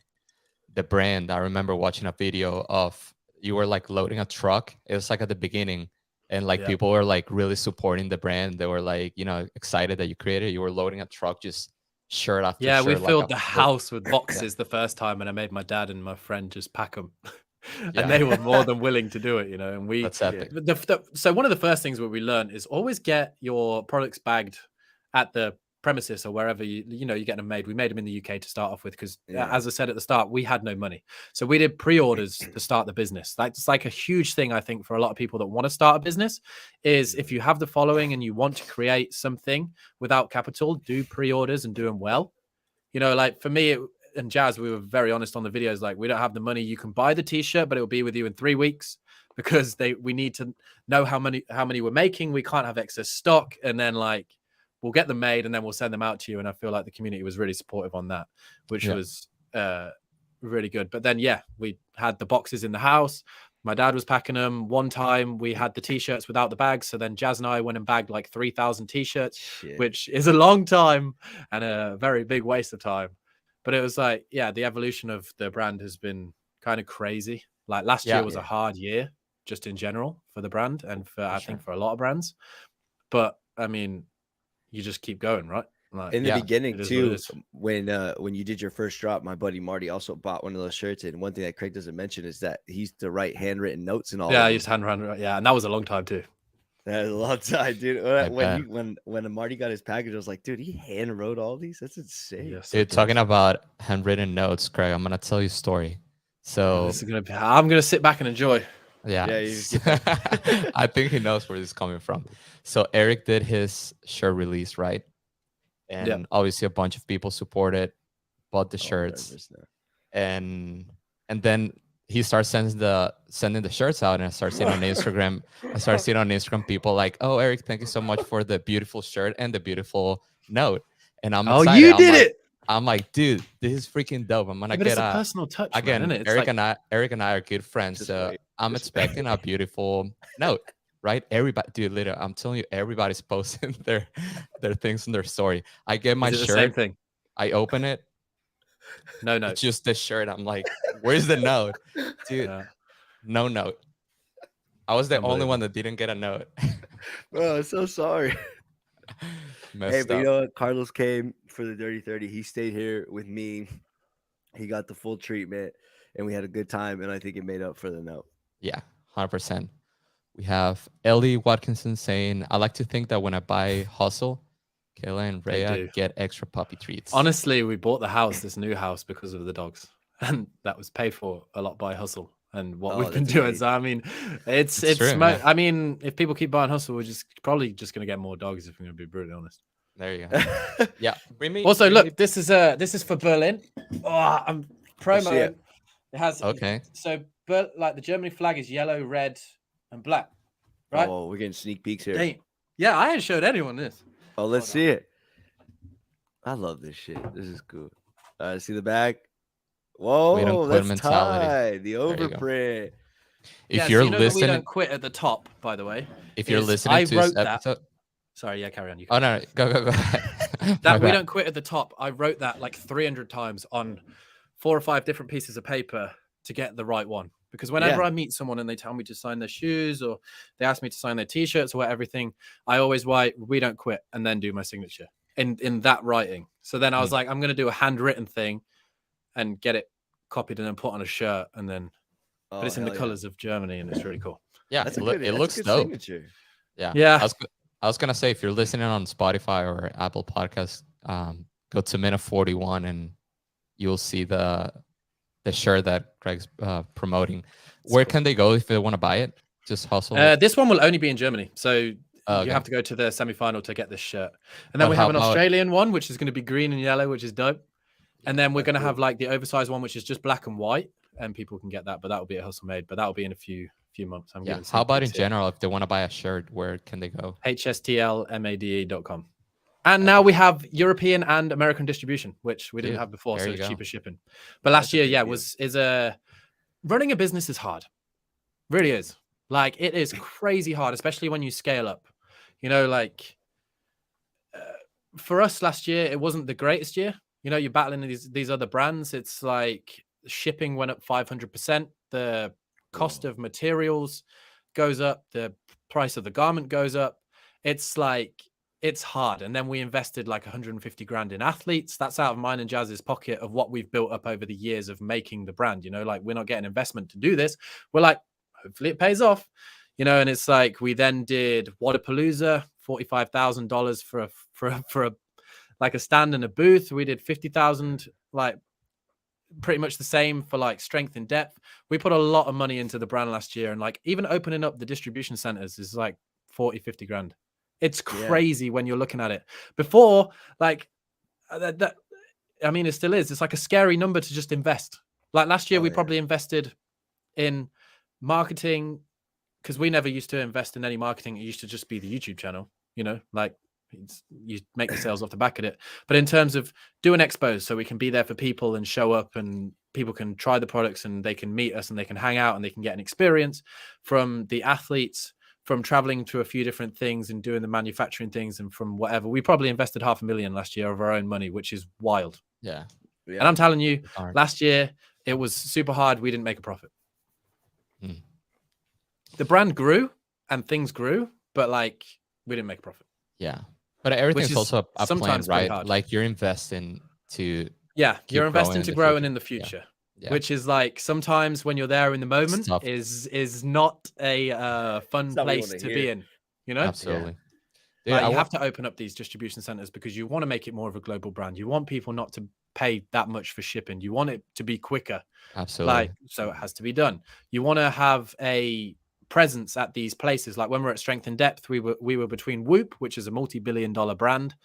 brand, I remember watching a video of you were like loading a truck. It was like at the beginning, and like people were like really supporting the brand. They were like, you know, excited that you created it. You were loading a truck, just shirt after shirt. We filled the house with boxes the first time, and I made my dad and my friend just pack them. And they were more than willing to do it, you know. And we, that's epic. So one of the first things what we learned is always get your products bagged at the premises or wherever you know you get them made. We made them in the UK to start off with because, as I said at the start, we had no money, so we did pre-orders to start the business. That's like a huge thing, I think, for a lot of people that want to start a business. Is if you have the following and you want to create something without capital, do pre-orders and do them well. You know, like for me and Jazz, we were very honest on the videos. Like, we don't have the money. You can buy the t-shirt, but it will be with you in 3 weeks because we need to know how many we're making. We can't have excess stock, and then like we'll get them made and then we'll send them out to you. And I feel like the community was really supportive on that, which was really good. But then, we had the boxes in the house. My dad was packing them. One time we had the t-shirts without the bags. So then Jazz and I went and bagged like 3,000 t-shirts, which is a long time and a very big waste of time. But it was like, the evolution of the brand has been kind of crazy. Like last year was a hard year just in general for the brand and for I think for a lot of brands. But I mean, you just keep going, right? Like, in the beginning too, when you did your first drop, my buddy Marty also bought one of those shirts. And one thing that Craig doesn't mention is that he used to write handwritten notes and all. I used to handwrite. Yeah, and that was a long time too. That was a long time, dude. When Marty got his package, I was like, dude, he hand wrote all these. That's insane. Dude, talking about handwritten notes, Craig, I'm gonna tell you a story. So This is gonna be. I'm gonna sit back and enjoy. yeah, Yeah, you just I think he knows where this is coming from. So Eric did his shirt release, right? And Yep. obviously a bunch of people supported, bought the Oh, shirts, nervous now. and then he starts sending the shirts out, and I start seeing on Instagram. I start seeing on Instagram people like, "Oh, Eric, thank you so much for the beautiful shirt and the beautiful note." And I'm Oh, excited. you did it. I'm like, dude, this is freaking dope. I'm gonna But get it's a a personal touch, man, again. isn't it? It's Eric like, and I are good friends, Just so wait. I'm Just expecting a beautiful note, right? Everybody, dude, literally, I'm telling you, everybody's posting their things in their story. I get my is it the same shirt, thing? I open it, No, it's just the shirt. I'm like, where's the note, dude? Yeah. No note. I was the only Unbelievable. one that didn't get a note. Bro, I'm so sorry. Hey, Messed but you up. know what? Carlos came for the Dirty 30. He stayed here with me. He got the full treatment, and we had a good time. And I think it made up for the note. Yeah, 100%. We have Ellie Watkinson saying, I like to think that when I buy Hustle, Kayla and They Rhea do. get extra puppy treats. Honestly, we bought the house, this new house, because of the dogs, and that was paid for a lot by Hustle and what Oh, we've been that's doing. amazing. So I mean, It's true, yeah. I mean, if people keep buying Hustle, we're probably just gonna get more dogs. If I'm gonna be brutally honest. There you go. Yeah. Also, bring look, me- this is for Berlin. Oh, I'm promoting. it. It has Okay. So, but like the Germany flag is yellow, red, and black, right? Oh, we're getting sneak peeks here. Dang. Yeah, I ain't showed anyone this. Oh, let's Hold see it. I love this shit. This is cool. See the back. Whoa, We don't quit that's mentality. tied. The you go. overprint. If so you're you know that we listening, don't quit at the top, by the way. if you're is listening I to this wrote that. episode, Sorry, yeah, carry on. You oh can. no, go ahead. My That we bad. don't quit at the top. I wrote that like 300 times on 4 or 5 different pieces of paper to get the right one. Because whenever Yeah. I meet someone and they tell me to sign their shoes or they ask me to sign their t-shirts or everything, I always write "we don't quit" and then do my signature in that writing. So then I was like, I'm going to do a handwritten thing and get it copied and then put on a shirt, and then Oh, but it's in the hell yeah. colors of Germany and it's really cool. Yeah, That's it, a loo- good, it that's a looks good dope. signature. Yeah. Yeah. I was gonna say, if you're listening on Spotify or Apple Podcasts, go to minute 41 and you'll see the shirt that Craig's promoting. Where can they go if they want to buy it? Just Hustle. This one will only be in Germany, so Okay. you have to go to the semi-final to get this shirt. And then But we how have an about- Australian one, which is going to be green and yellow, which is dope. And then we're going to cool. have like the oversized one, which is just black and white, and people can get that. But that will be at Hustle Made. But that will be in a few months. I'm Yeah. giving How about in sneak peeks here. general, if they want to buy a shirt, where can they go? hstlmade.com. And now we have European and American distribution, which we didn't Dude, have before, there so you it's go. cheaper shipping. But last That's a year, big yeah, deal. running a business is hard. Really is. Like it is crazy hard, especially when you scale up. You know, like for us last year, it wasn't the greatest year. You know, you're battling these other brands. It's like shipping went up 500%. The cost of materials goes up. The price of the garment goes up. It's like, it's hard. And then we invested like 150 grand in athletes. That's out of mine and Jazz's pocket of what we've built up over the years of making the brand. You know, like we're not getting investment to do this. We're like, hopefully it pays off, you know. And it's like we then did Waterpalooza, $45,000 for a like a stand and a booth. We did 50,000, like pretty much the same for like strength and depth. We put a lot of money into the brand last year, and like even opening up the distribution centers is like 40-50 grand. It's crazy when you're looking at it. Before, like that I mean, it still is. It's like a scary number to just invest. Like last year, we probably invested in marketing because we never used to invest in any marketing. It used to just be the YouTube channel, you know, like you make the sales off the back of it. But in terms of doing expos, so we can be there for people and show up and people can try the products and they can meet us and they can hang out and they can get an experience from the athletes, from traveling to a few different things and doing the manufacturing things and from whatever. We probably invested $500,000 last year of our own money, which is wild. Yeah. And I'm telling you, Hard. last year it was super hard. We didn't make a profit. Mm. The brand grew and things grew, but like we didn't make a profit. Yeah. But everything's is also a plan, sometimes pretty right? hard. Like you're investing to Yeah, you're growing investing in to the grow future. and in the future, Yeah. which is like sometimes when you're there in the moment tough. is not a fun It's not what you place wanna to hear. be in, you know? Absolutely. Dude, Like I you want have to open up these distribution centers because you want to make it more of a global brand. You want people not to pay that much for shipping. You want it to be quicker. absolutely. Like, so it has to be done. You want to have a presence at these places. Like when we're at Strength in Depth, we were between Whoop, which is a multi-billion-dollar brand,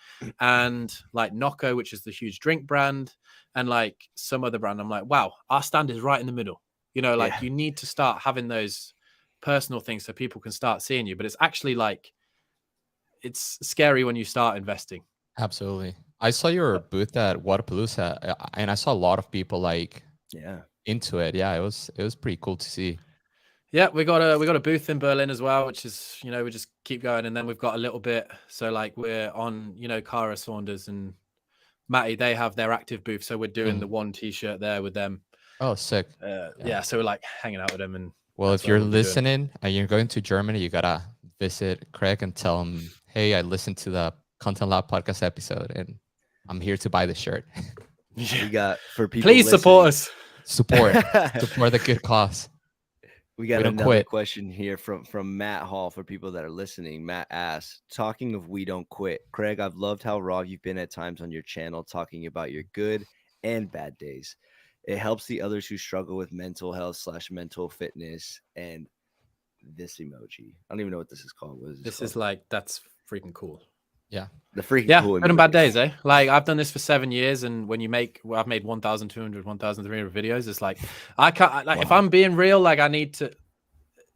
and like Nocco, which is the huge drink brand, and like some other brand. I'm like, wow, our stand is right in the middle. You know, like you need to start having those personal things so people can start seeing you. But it's actually like, it's scary when you start investing. Absolutely. I saw your booth at Waterpalooza, and I saw a lot of people like into it. Yeah, it was pretty cool to see. Yeah, we got a booth in Berlin as well, which is, you know, we just keep going, and then we've got a little bit. So like we're on, you know, Cara Saunders and Matty, they have their active booth, so we're doing the one T-shirt there with them. Oh, sick. Yeah, so we're like hanging out with them. And well, if you're listening and you're going to Germany, you gotta visit Craig and tell him, hey, I listened to the Content Lab podcast episode and I'm here to buy the shirt. We got, for people please support us. Support the good cause. We got another question here from Matt Hall for people that are listening. Matt asks, talking of we don't quit, Craig, I've loved how raw you've been at times on your channel, talking about your good and bad days. It helps the others who struggle with mental health / mental fitness. And this emoji, I don't even know what this is called. What is this called? Is like, that's freaking cool. Yeah. The freaking cool. Good and bad days, eh? Like I've done this for 7 years, and when I've made 1,200, 1,300 videos. It's like, I can't, like, if I'm being real, like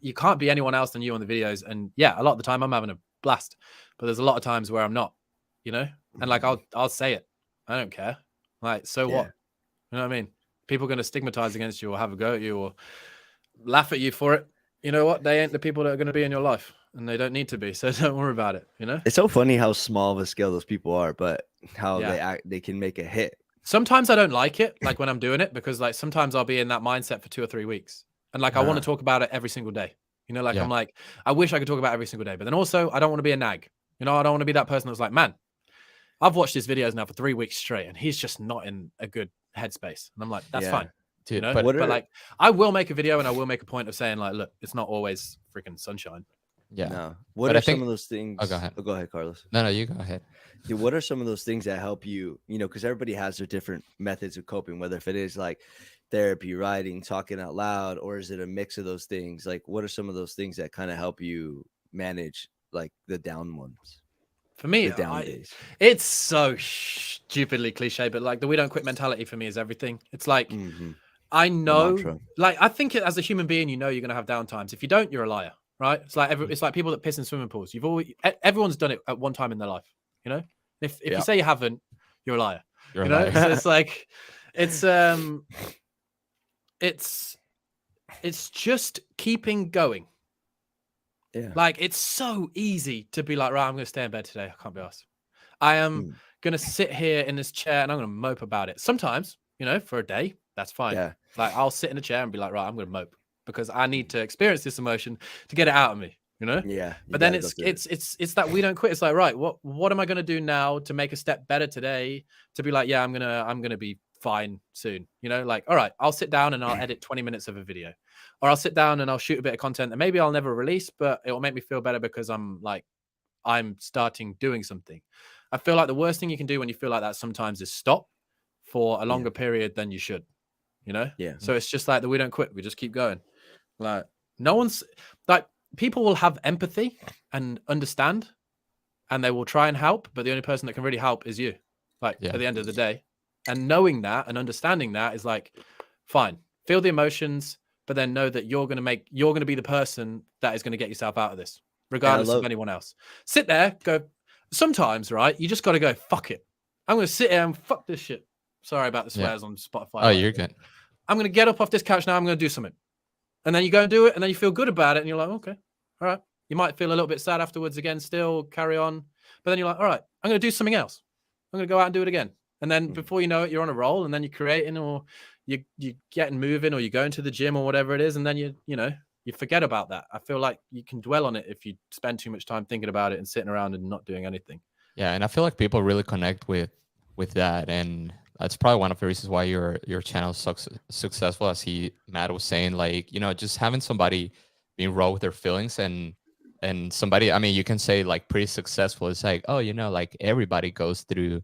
you can't be anyone else than you on the videos. And yeah, a lot of the time I'm having a blast, but there's a lot of times where I'm not, you know, and like, I'll say it. I don't care. Like, so what? You know what I mean? People are going to stigmatize against you or have a go at you or laugh at you for it. You know what? They ain't the people that are going to be in your life, and they don't need to be. So don't worry about it. You know, it's so funny how small of a scale those people are, but how they can make a hit. Sometimes I don't like it, like when I'm doing it, because like sometimes I'll be in that mindset for 2 or 3 weeks, and like I want to talk about it every single day. You know, like I'm like, I wish I could talk about it every single day, but then also I don't want to be a nag. You know, I don't want to be that person that's like, man, I've watched his videos now for 3 weeks straight, and he's just not in a good headspace. And I'm like, that's fine. Dude, you know? But like, I will make a video and I will make a point of saying like, look, it's not always freaking sunshine. Yeah. No. What are some of those things? Oh, go ahead. Go ahead, Carlos. No, you go ahead. Dude, what are some of those things that help you, you know, because everybody has their different methods of coping, whether if it is like therapy, writing, talking out loud, or is it a mix of those things? Like, what are some of those things that kind of help you manage like the down ones? For me, it's so stupidly cliche, but like the we don't quit mentality for me is everything. It's like, I know, like, I think as a human being, you know, you're going to have down times. If you don't, you're a liar, right? It's like, it's like people that piss in swimming pools. Everyone's done it at one time in their life, you know? If you say you haven't, you're a liar. You're you know? A liar. So it's like, it's just keeping going. Yeah. Like, it's so easy to be like, right, I'm going to stay in bed today. I can't be asked. I am going to sit here in this chair and I'm going to mope about it. Sometimes, you know, for a day, that's fine. Yeah. Like, I'll sit in a chair and be like, right, I'm going to mope because I need to experience this emotion to get it out of me, you know? Yeah. But then it's that we don't quit. It's like, right, what am I going to do now to make a step better today? To be like, yeah, I'm going to be fine soon. You know, like, all right, I'll sit down and I'll edit 20 minutes of a video. Or I'll sit down and I'll shoot a bit of content that maybe I'll never release, but it will make me feel better because I'm starting doing something. I feel like the worst thing you can do when you feel like that sometimes is stop for a longer period than you should, you know? Yeah. So it's just like we don't quit. We just keep going. Like, no one's like, people will have empathy and understand and they will try and help, but the only person that can really help is you, like at the end of the day. And knowing that and understanding that is like, fine, feel the emotions, but then know that you're going to be the person that is going to get yourself out of this, regardless of anyone else. Sit there, go. Sometimes, right, you just got to go, fuck it. I'm going to sit here and fuck this shit. Sorry about the swears on Spotify. Oh, you're good. I'm going to get up off this couch now. I'm going to do something. And then you go and do it, and then you feel good about it, and you're like, okay, all right. You might feel a little bit sad afterwards again, still carry on. But then you're like, all right, I'm going to do something else. I'm going to go out and do it again. And then before you know it, you're on a roll, and then you're creating, or you're getting moving, or you're going to the gym or whatever it is, and then you forget about that. I feel like you can dwell on it if you spend too much time thinking about it and sitting around and not doing anything. Yeah, and I feel like people really connect with that, and that's probably one of the reasons why your channel is successful, as Matt was saying, like, you know, just having somebody being raw with their feelings and and somebody, I mean, you can say like pretty successful. It's like, oh, like everybody goes through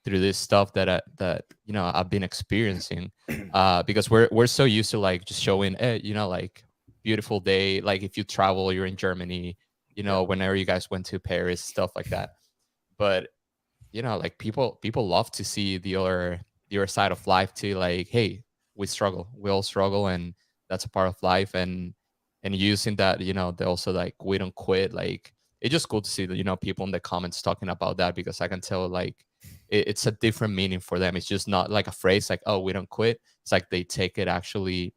this stuff that I've been experiencing, because we're so used to like just showing, like beautiful day, like if you travel, you're in Germany, whenever you guys went to Paris, stuff like that. But like people love to see the other side of life too. Like, hey, we all struggle, and that's a part of life. And using that, they also like, we don't quit. Like, it's just cool to see that, people in the comments talking about that, because I can tell like it's a different meaning for them. It's just not like a phrase like, oh, we don't quit. It's like they take it actually,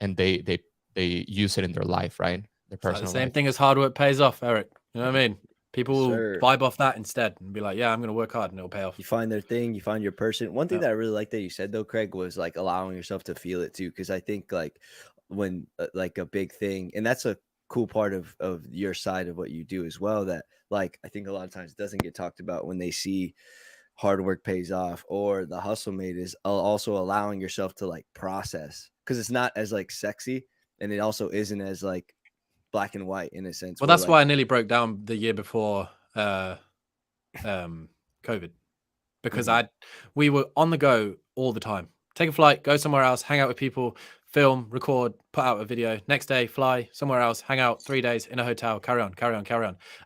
and they use it in their life, right? Their It's like the personal same life. thing as hard work pays off, Eric. You know what I mean? People will Sure. vibe off that instead and be like, yeah, I'm going to work hard and it'll pay off. You find their thing, you find your person. One thing Yep. that I really like that you said though, Craig, was like allowing yourself to feel it too. Cause I think like when like a big thing, and that's a cool part of your side of what you do as well, that like I think a lot of times doesn't get talked about when they see hard work pays off or the hustle made, is also allowing yourself to like process, because it's not as like sexy, and it also isn't as like black and white in a sense. Well, where, that's like, why I nearly broke down the year before COVID, because we were on the go all the time. Take a flight, go somewhere else, hang out with people, film, record, put out a video. Next day, fly somewhere else, hang out 3 days in a hotel, carry on.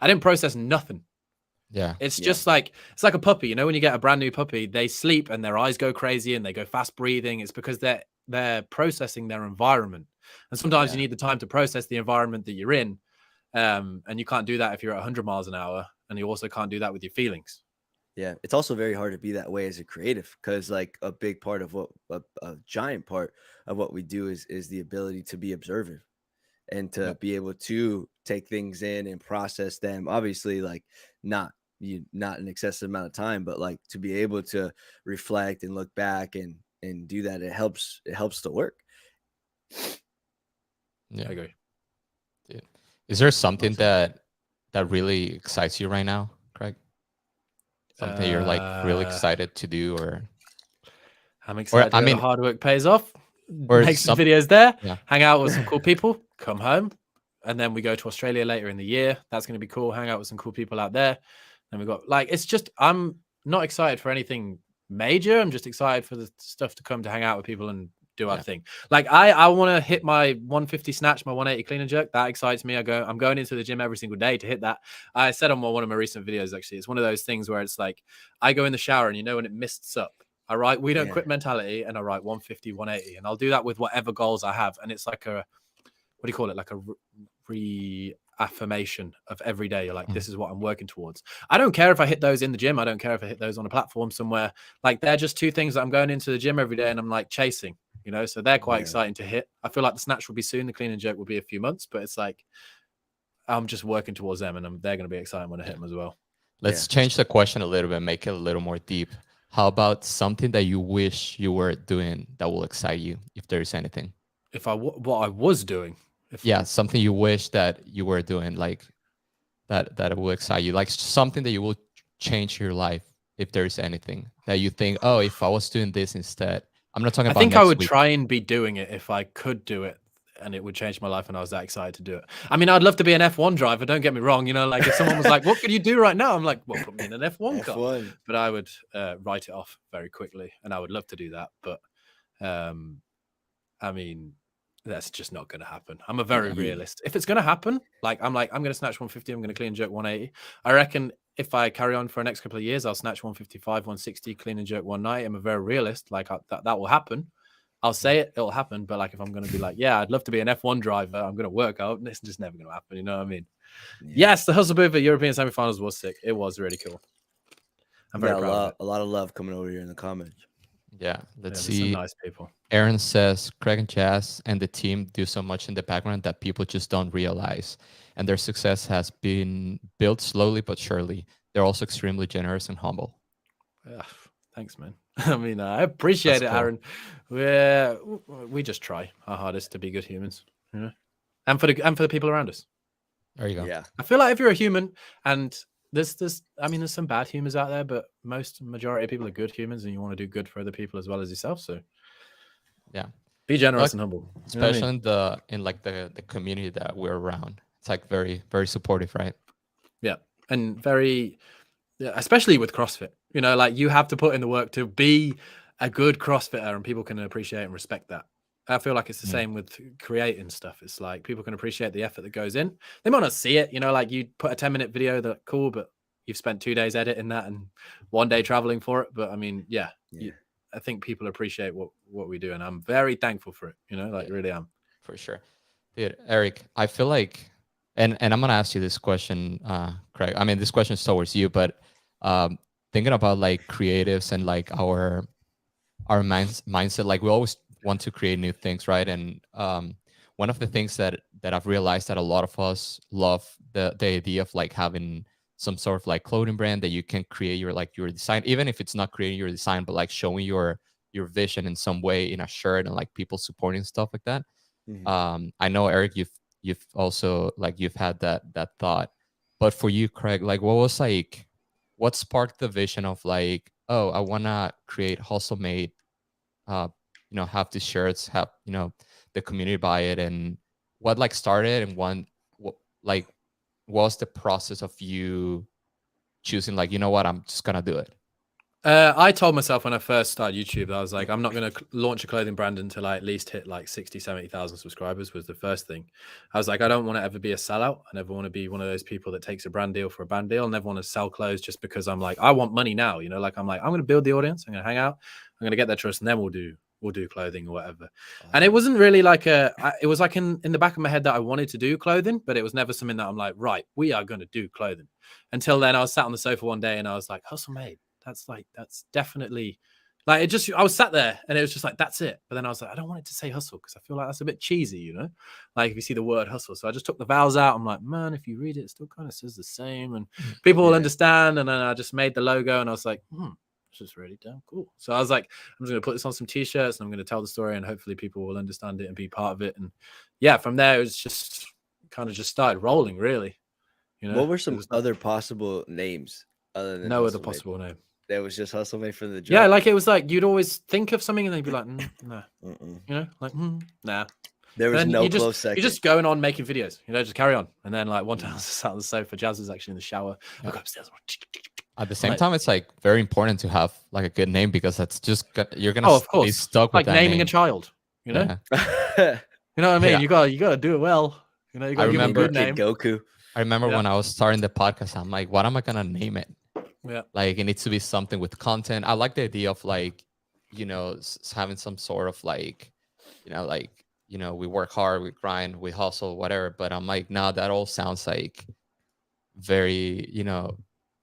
I didn't process nothing. Yeah. It's just like, it's like a puppy. When you get a brand new puppy, they sleep and their eyes go crazy and they go fast breathing. It's because they're processing their environment. And sometimes you need the time to process the environment that you're in. And you can't do that if you're at 100 miles an hour. And you also can't do that with your feelings. Yeah, it's also very hard to be that way as a creative, because like a big part of what a giant part of what we do is the ability to be observant and to be able to take things in and process them. Obviously, like not an excessive amount of time, but like to be able to reflect and look back and do that, it helps the work. Yeah, I agree. Yeah. Is there something that really excites you right now, Craig? Something you're like really excited to do, or I'm excited. The hard work pays off. Or make some videos there. Yeah. Hang out with some cool people. Come home, and then we go to Australia later in the year. That's going to be cool. Hang out with some cool people out there. And we got like, it's just, I'm not excited for anything major. I'm just excited for the stuff to come, to hang out with people and do our thing. Like I want to hit my 150 snatch, my 180 clean and jerk. That excites me. I'm going into the gym every single day to hit that. I said on one of my recent videos, actually, it's one of those things where it's like, I go in the shower and when it mists up, I write, we don't quit mentality, and I write 150, 180, and I'll do that with whatever goals I have. And it's like a, what do you call it? Like a reaffirmation of every day. You're like, this is what I'm working towards. I don't care if I hit those in the gym. I don't care if I hit those on a platform somewhere. Like, they're just two things that I'm going into the gym every day and I'm like chasing, so they're quite exciting to hit. I feel like the snatch will be soon. The clean and jerk will be a few months, but it's like, I'm just working towards them, and they're going to be exciting when I hit them as well. Let's change the question a little bit, make it a little more deep. How about something that you wish you were doing that will excite you, if there is anything? What I was doing? Something you wish that you were doing, like that will excite you, like something that you will change your life, if there is anything that you think, oh, if I was doing this instead. I'm not talking about. I think I would try and be doing it if I could do it, and it would change my life, and I was that excited to do it. I mean, I'd love to be an F1 driver. Don't get me wrong. Like if someone was like, "What could you do right now?" I'm like, "Well, put me in an F1 car." But I would write it off very quickly, and I would love to do that. But I mean, that's just not going to happen. I'm a very realist. If it's going to happen, I'm going to snatch 150. I'm going to clean and jerk 180. I reckon if I carry on for the next couple of years, I'll snatch 155, 160, clean and jerk 190. I'm a very realist. That will happen. I'll say it, it'll happen. But if I'm going to be like, yeah, I'd love to be an F1 driver, I'm going to work out. It's just never going to happen. You know what I mean? Yeah. Yes, the Hustle Booth at European semifinals was sick. It was really cool. I'm very proud of it. A lot of love coming over here in the comments. Yeah, let's see. Some nice people. Aaron says, Craig and Jazz and the team do so much in the background that people just don't realize. And their success has been built slowly but surely. They're also extremely generous and humble. Yeah, thanks, man. I mean, I appreciate it, Aaron. We just try our hardest to be good humans, and for the people around us. There you go. Yeah, I feel like if you're a human, and there's some bad humans out there, but majority of people are good humans, and you want to do good for other people as well as yourself. So, yeah, be generous and humble, especially in the community that we're around. It's like very, very supportive, right? Yeah. And very, especially with CrossFit, you know, like you have to put in the work to be a good CrossFitter, and people can appreciate and respect that. I feel like it's the same with creating stuff. It's like people can appreciate the effort that goes in. They might not see it, you know, like you put a 10-minute video that cool, but you've spent 2 days editing that and 1 day traveling for it. But I mean, yeah. I think people appreciate what we do, and I'm very thankful for it, you know, like really am. For sure. Dude, Eric, I feel like, and I'm gonna ask you this question, Craig. I mean, this question is towards you, but thinking about like creatives and like our mindset, like we always want to create new things, right? And one of the things that I've realized that a lot of us love the idea of like having some sort of like clothing brand that you can create your like your design, even if it's not creating your design, but like showing your vision in some way in a shirt and like people supporting stuff like that. I know, Eric, you've also like you've had that thought, but for you, Craig, like what sparked the vision of like, oh, I want to create hustle made, have these shirts, have the community buy it, and what like started and what like was the process of you choosing like, you know what, I'm just gonna do it? I told myself when I first started YouTube, I was like, I'm not going to launch a clothing brand until I at least hit like 60, 70,000 subscribers was the first thing. I was like, I don't want to ever be a sellout. I never want to be one of those people that takes a brand deal for a brand deal. I never want to sell clothes just because I'm like, I want money now, you know, like I'm going to build the audience. I'm going to hang out. I'm going to get their trust, and then we'll do clothing or whatever. And it wasn't really like it was like in the back of my head that I wanted to do clothing, but it was never something that I'm like, right, we are going to do clothing. Until then I was sat on the sofa one day and I was like, hustle made. That's definitely like, I was sat there and it was just like, that's it. But then I was like, I don't want it to say hustle because I feel like that's a bit cheesy, you know, like if you see the word hustle. So I just took the vowels out. I'm like, man, if you read it, it still kind of says the same and people will understand. And then I just made the logo and I was like, this is really damn cool. So I was like, I'm just going to put this on some t-shirts and I'm going to tell the story and hopefully people will understand it and be part of it. And yeah, from there, it was just kind of just started rolling, really. You know, what were some other possible names other than no other possible name? That was just hustle made from the jump. Yeah, like it was like you'd always think of something and they'd be like, nah, you know, like nah. There was no close second. You're just going on making videos, you know, just carry on. And then like one time I was sat on the sofa, Jazz was actually in the shower. I go upstairs. At the same time, it's like very important to have like a good name because that's just you're gonna be stuck with like that naming name. A child, you know. Yeah. You know what I mean? Yeah. You gotta do it well. You know, you gotta give it a good name. Goku. I remember when I was starting the podcast, I'm like, what am I gonna name it? Yeah, like it needs to be something with content. I like the idea of like, having some sort of like, we work hard, we grind, we hustle, whatever. But I'm like, nah, that all sounds like very,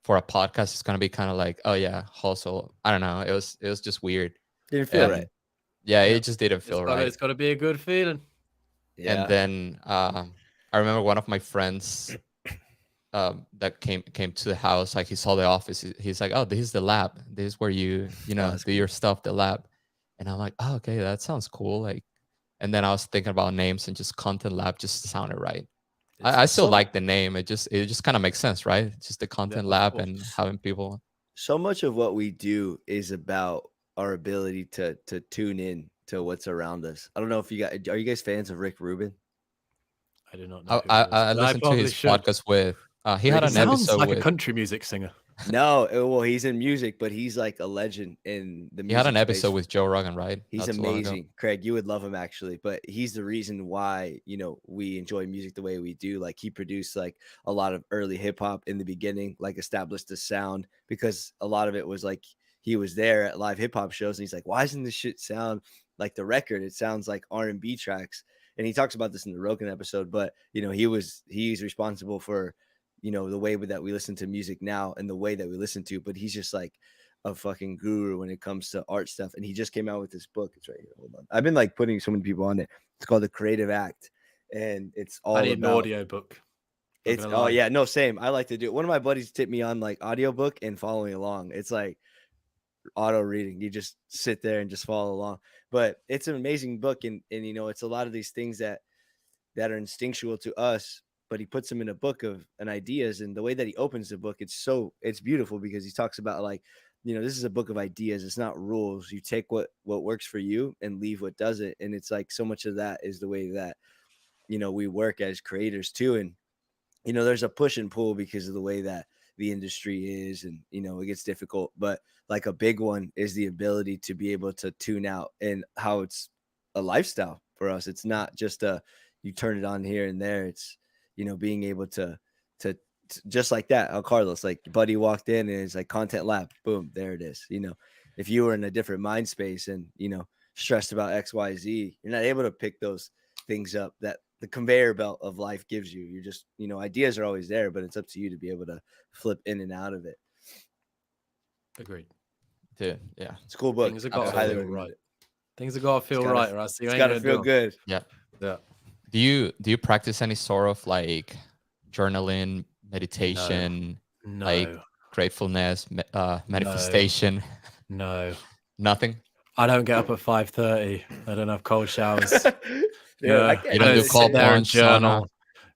for a podcast, it's gonna be kind of like, oh yeah, hustle. I don't know. It was just weird. Didn't feel right. Yeah, it just didn't feel right. It's got to be a good feeling. Yeah. And then I remember one of my friends that came to the house, like he saw the office. He's like, oh, this is the lab. This is where you do your stuff, the lab. And I'm like, oh, okay, that sounds cool. Like, and then I was thinking about names and just content lab just sounded right. I still like the name. It just kind of makes sense, right? It's just the content lab and having people. So much of what we do is about our ability to tune in to what's around us. I don't know if are you guys fans of Rick Rubin? I do not know. I listened to his podcast with. He had an episode like with a country music singer. No, well, he's in music, but he's like a legend in the music. He had an episode space. with Joe Rogan, right? He's amazing. Craig, you would love him actually, but he's the reason why, we enjoy music the way we do. Like he produced like a lot of early hip hop in the beginning, like established the sound because a lot of it was like he was there at live hip hop shows and he's like, why doesn't this shit sound like the record? It sounds like R&B tracks. And he talks about this in the Rogan episode, but he's responsible for the way that we listen to music now and the way that we listen to, but he's just like a fucking guru when it comes to art stuff. And he just came out with this book. It's right here. Hold on. I've been like putting so many people on it. It's called The Creative Act. And it's all an audio book. Same. I like to do it. One of my buddies tipped me on like audiobook and following along. It's like auto reading. You just sit there and just follow along. But it's an amazing book. And it's a lot of these things that are instinctual to us, but he puts them in a book of ideas. And the way that he opens the book, it's beautiful because he talks about like, this is a book of ideas. It's not rules. You take what works for you and leave what doesn't. And it's like so much of that is the way that, we work as creators too. And you know, there's a push and pull because of the way that the industry is, and you know, it gets difficult. But like a big one is the ability to be able to tune out, and how it's a lifestyle for us. It's not just a you turn it on here and there. It's, you know, being able to just like that. Carlos, like buddy walked in and it's like content lab, boom, there it is. You know, if you were in a different mind space and, you know, stressed about XYZ, you're not able to pick those things up that the conveyor belt of life gives you. You're just, you know, ideas are always there, but it's up to you to be able to flip in and out of it. Agreed. Dude, yeah. It's a cool book. Things have I got to highly feel recommend right. it. Things have got to feel right, Russ. You It's ain't got to gonna feel do 'em. good. Yeah. Yeah. Do you practice any sort of like journaling, meditation, No. like gratefulness, manifestation? No. Nothing. I don't get up at 5:30. I don't have cold showers. Yeah, I I can't You don't don't do say cold sit there and plunge, journal. sauna?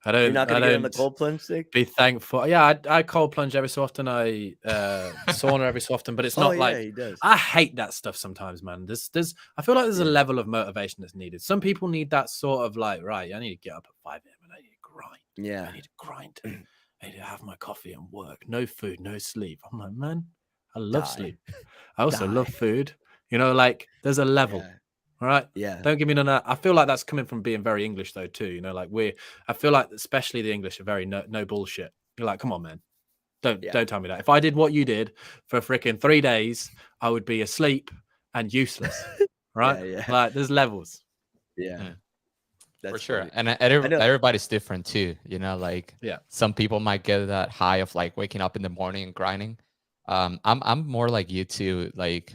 I don't. You're not I gonna get on the don't cold plunge stick. be thankful. Yeah, I cold plunge every so often. I sauna every so often, but it's not like he does. I hate that stuff sometimes, man. There's I feel like there's a Yeah. level of motivation that's needed. Some people need that sort of like, right, I need to get up at 5 a.m. and I need to grind. Yeah. I need to grind. I need to have my coffee and work. No food, no sleep. I'm like, man, I love Die. sleep. I also love Die. food. You know, like there's a level. Yeah. All right. Yeah. Don't give me none of that. I feel like that's coming from being very English though, too. You know, like I feel like especially the English are very no bullshit. You're like, come on, man. Don't tell me that. If I did what you did for freaking 3 days, I would be asleep and useless. Right? Yeah. Like there's levels. Yeah. That's For sure. funny. And know. everybody's different too. You know, like Yeah. some people might get that high of like waking up in the morning and grinding. I'm more like you too. Like,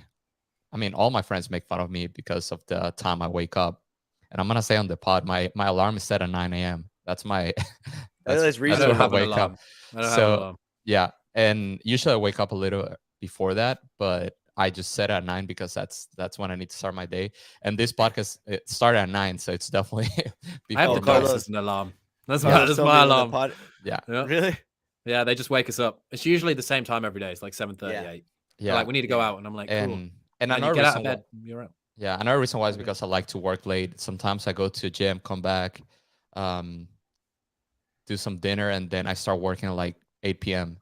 I mean, all my friends make fun of me because of the time I wake up. And I'm gonna say on the pod, my alarm is set at 9 a.m. That's my That's that's reasonable. when I have an wake alarm. up. I don't have an So alarm. yeah, and usually I wake up a little before that, but I just set at 9 because that's when I need to start my day. And this podcast it started at 9, so it's definitely I have before the nine. Carlos. dogs as an alarm. That's Yeah, that's somebody my on the alarm. pod- Yeah, Yeah. Really? Yeah, they just wake us up. It's usually the same time every day. It's like 7:38. yeah. Like we need to go Yeah. out, and I'm like, cool. and And then another you get out reason of why, bed, you're out. yeah, another reason why is Okay. because I like to work late. Sometimes I go to the gym, come back, do some dinner, and then I start working at like 8 p.m.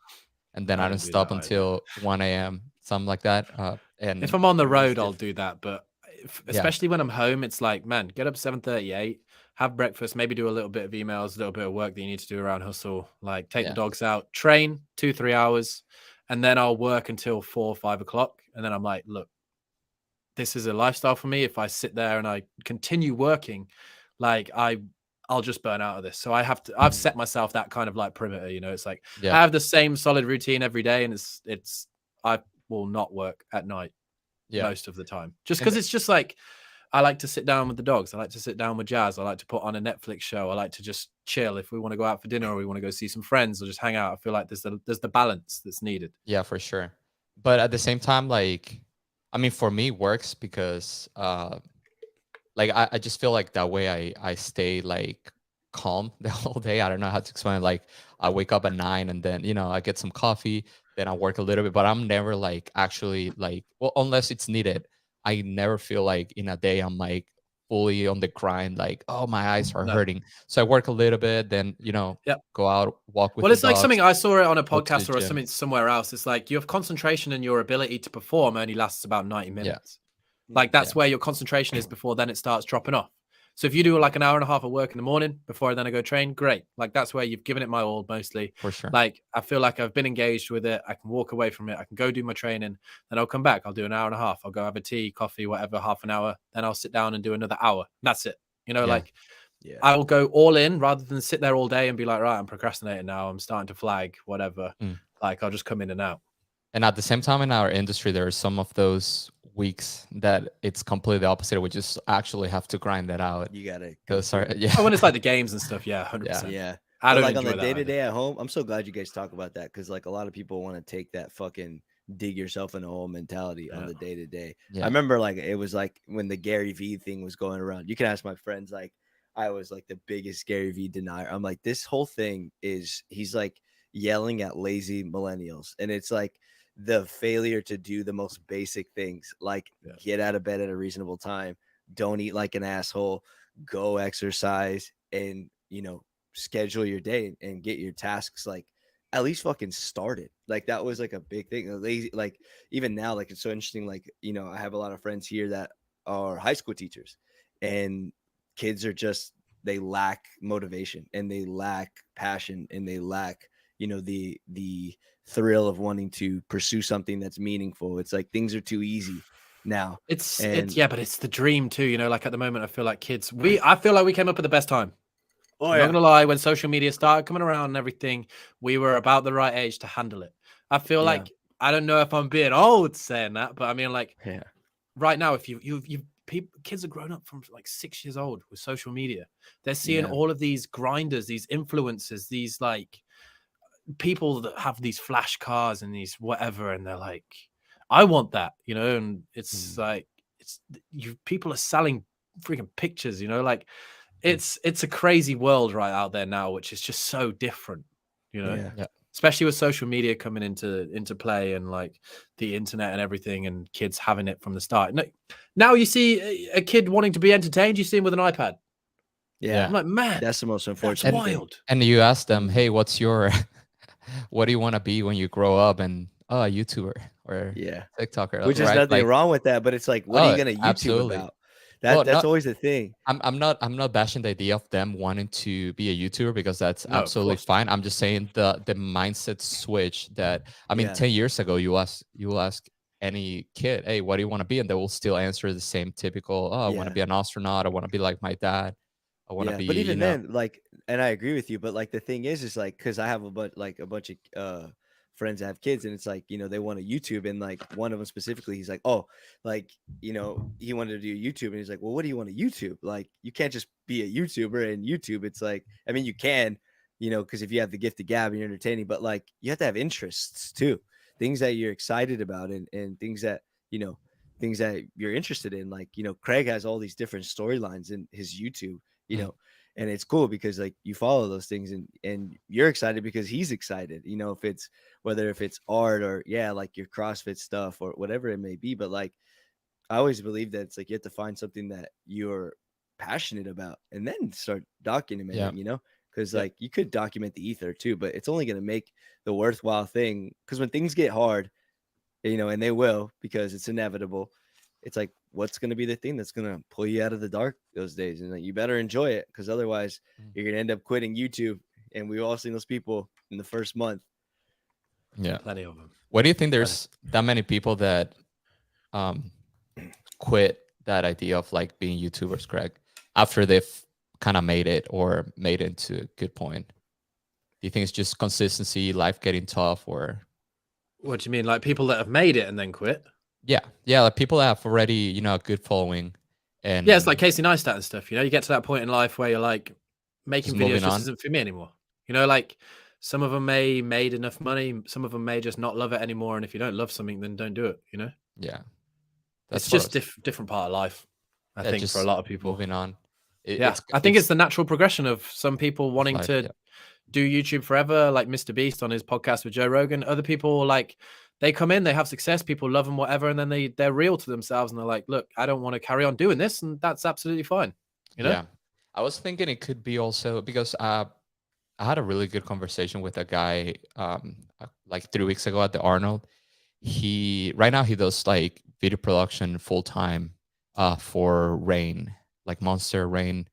and then I don't do stop that either. until 1 a.m. something like that. And If I'm on the That's road, I'll different. do that. But Yeah. especially when I'm home, it's like, man, get up 7:38, have breakfast, maybe do a little bit of emails, a little bit of work that you need to do around hustle, like take Yeah. the dogs out, train 2-3 hours, and then I'll work until 4 or 5 o'clock. And then I'm like, look, this is a lifestyle for me. If I sit there and I continue working, like I'll just burn out of this. So I've set myself that kind of like perimeter, you know, it's like I yeah, have the same solid routine every day, and I will not work at night yeah, most of the time, just And because it's just like I like to sit down with the dogs. I like to sit down with Jazz. I like to put on a Netflix show. I like to just chill. If we want to go out for dinner or we want to go see some friends or just hang out, I feel like there's the balance that's needed. yeah, for sure. But at the same time, like, I mean, for me, it works because, like, I just feel like that way I stay like calm the whole day. I don't know how to explain it. Like, I wake up at 9 and then, you know, I get some coffee, then I work a little bit, but I'm never like actually like, well, unless it's needed. I never feel like in a day I'm like fully on the grind, like, oh, my eyes are No. hurting. So I work a little bit, then, you know, Yep. go out, walk with Well, the it's like dogs. something I saw it on a go to podcast the or gym. something somewhere else. It's like your concentration and your ability to perform only lasts about 90 minutes. Like that's where your concentration is before then it starts dropping off. So if you do like an hour and a half of work in the morning before then I go train, great. Like that's where you've given it my all mostly. For sure. Like I feel like I've been engaged with it. I can walk away from it. I can go do my training. Then I'll come back. I'll do an hour and a half. I'll go have a tea, coffee, whatever, half an hour. Then I'll sit down and do another hour. That's it. You know, Yeah. like Yeah. I will go all in rather than sit there all day and be like, right, I'm procrastinating now. I'm starting to flag, whatever. Like I'll just come in and out. And at the same time, in our industry, there are some of those weeks that it's completely the opposite. We just actually have to grind that out. You gotta. Those are, yeah. Oh, when it's like the games and stuff, yeah, 100%. Yeah. I But don't like on enjoy the that day to either. day at home, I'm so glad you guys talk about that because like a lot of people want to take that fucking dig yourself in a hole mentality on Yeah. the day to day. Yeah. I remember like it was like when the Gary V thing was going around. You can ask my friends. Like I was like the biggest Gary V denier. I'm like this whole thing is he's like yelling at lazy millennials, and it's like the failure to do the most basic things like get out of bed at a reasonable time, don't eat like an asshole, go exercise, and you know schedule your day and get your tasks like at least fucking started. Like that was like a big thing. Lazy, like even now, like it's so interesting. Like, you know, I have a lot of friends here that are high school teachers, and kids are just, they lack motivation and they lack passion and they lack, you know, the thrill of wanting to pursue something that's meaningful. It's like things are too easy now. It's And yeah, but it's the dream too, you know, like at the moment I feel like kids, I feel like we came up at the best time. oh I'm not gonna lie, when social media started coming around and everything, we were about the right age to handle it. I feel Yeah. like, I don't know if I'm being old saying that, but I mean, like, yeah, right now, if you people, kids are grown up from like 6 years old with social media. They're seeing Yeah. all of these grinders, these influencers, these like people that have these flash cars and these whatever, and they're like, I want that, you know. And it's like, it's people are selling freaking pictures, you know, like it's a crazy world right out there now, which is just so different, you know. yeah. Especially with social media coming into play and like the internet and everything, and kids having it from the start. Now you see a kid wanting to be entertained, you see him with an iPad. Yeah. I'm like, man, That's the most that's unfortunate thing. wild. And you ask them, hey, what's your what do you want to be when you grow up? And a YouTuber or Yeah. TikToker, Which is right? nothing Like, wrong with that, but it's like, what are you gonna YouTube absolutely. about? Well, That's not, always the thing. I'm not bashing the idea of them wanting to be a YouTuber, because that's No, of absolutely course. fine. I'm just saying the mindset switch that, I mean, Yeah. 10 years ago, you will ask any kid, hey, what do you want to be? And they will still answer the same typical, oh, I want to Yeah. be an astronaut. I want to be like my dad. I want to Yeah. be, But you even know, then, like, and I agree with you, but like the thing is like, because I have a bunch of friends that have kids, and it's like, you know, they want to YouTube, and like one of them specifically, he's like, oh, like, you know, he wanted to do YouTube, and he's like, well, what do you want to YouTube? Like, you can't just be a YouTuber and YouTube. It's like, I mean, you can, you know, because if you have the gift of gab and you're entertaining, but like you have to have interests too, things that you're excited about, and things that, you know, things that you're interested in. Like, you know, Craig has all these different storylines in his YouTube, you know, and it's cool because like you follow those things, and you're excited because he's excited, you know, if it's art or like your CrossFit stuff or whatever it may be. But like, I always believe that it's like you have to find something that you're passionate about and then start documenting, you know, because like you could document the ether too, but it's only going to make the worthwhile thing, because when things get hard, you know, and they will, because it's inevitable, it's like, what's going to be the thing that's going to pull you out of the dark those days? And like, you better enjoy it, because otherwise you're going to end up quitting YouTube. And we've all seen those people in the first month. yeah. Plenty of them. Why do you think there's that many people that quit that idea of like being YouTubers, Greg, after they've kind of made it or made it into a good point? Do you think it's just consistency, life getting tough, or What do you mean? Like people that have made it and then quit? yeah, like people that have already, you know, a good following, and Yeah, it's like Casey Neistat and stuff. You know, you get to that point in life where you're like, making Just videos moving just on. isn't for me anymore. You know, like some of them may made enough money, some of them may just not love it anymore. And if you don't love something, then don't do it. You know, yeah, it's what I just different part of life. I yeah, think just for a lot of people. moving on. Yeah, I think it's the natural progression of some people wanting life, to yeah. do YouTube forever, like Mr. Beast on his podcast with Joe Rogan. Other people, like, they come in, they have success, people love them, whatever, and then they're real to themselves and they're like, look, I don't want to carry on doing this, and that's absolutely fine. You know? Yeah, I was thinking it could be also because I had a really good conversation with a guy like 3 weeks ago at the Arnold. He right now he does like video production full time for Rain, like Monster Rain.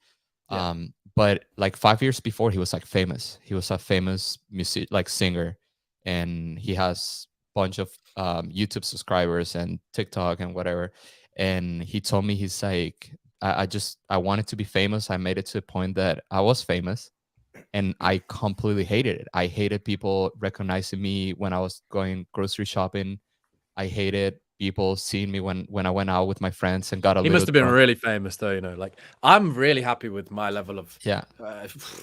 Yeah. But like 5 years before, he was like famous. He was a famous music like singer, and he has a bunch of YouTube subscribers and TikTok and whatever. And he told me, he's like, I wanted to be famous. I made it to a point that I was famous, and I completely hated it. I hated people recognizing me when I was going grocery shopping. I hated people seeing me when I went out with my friends and got a He little must have been drunk. really famous, though. You know, like I'm really happy with my level of Yeah.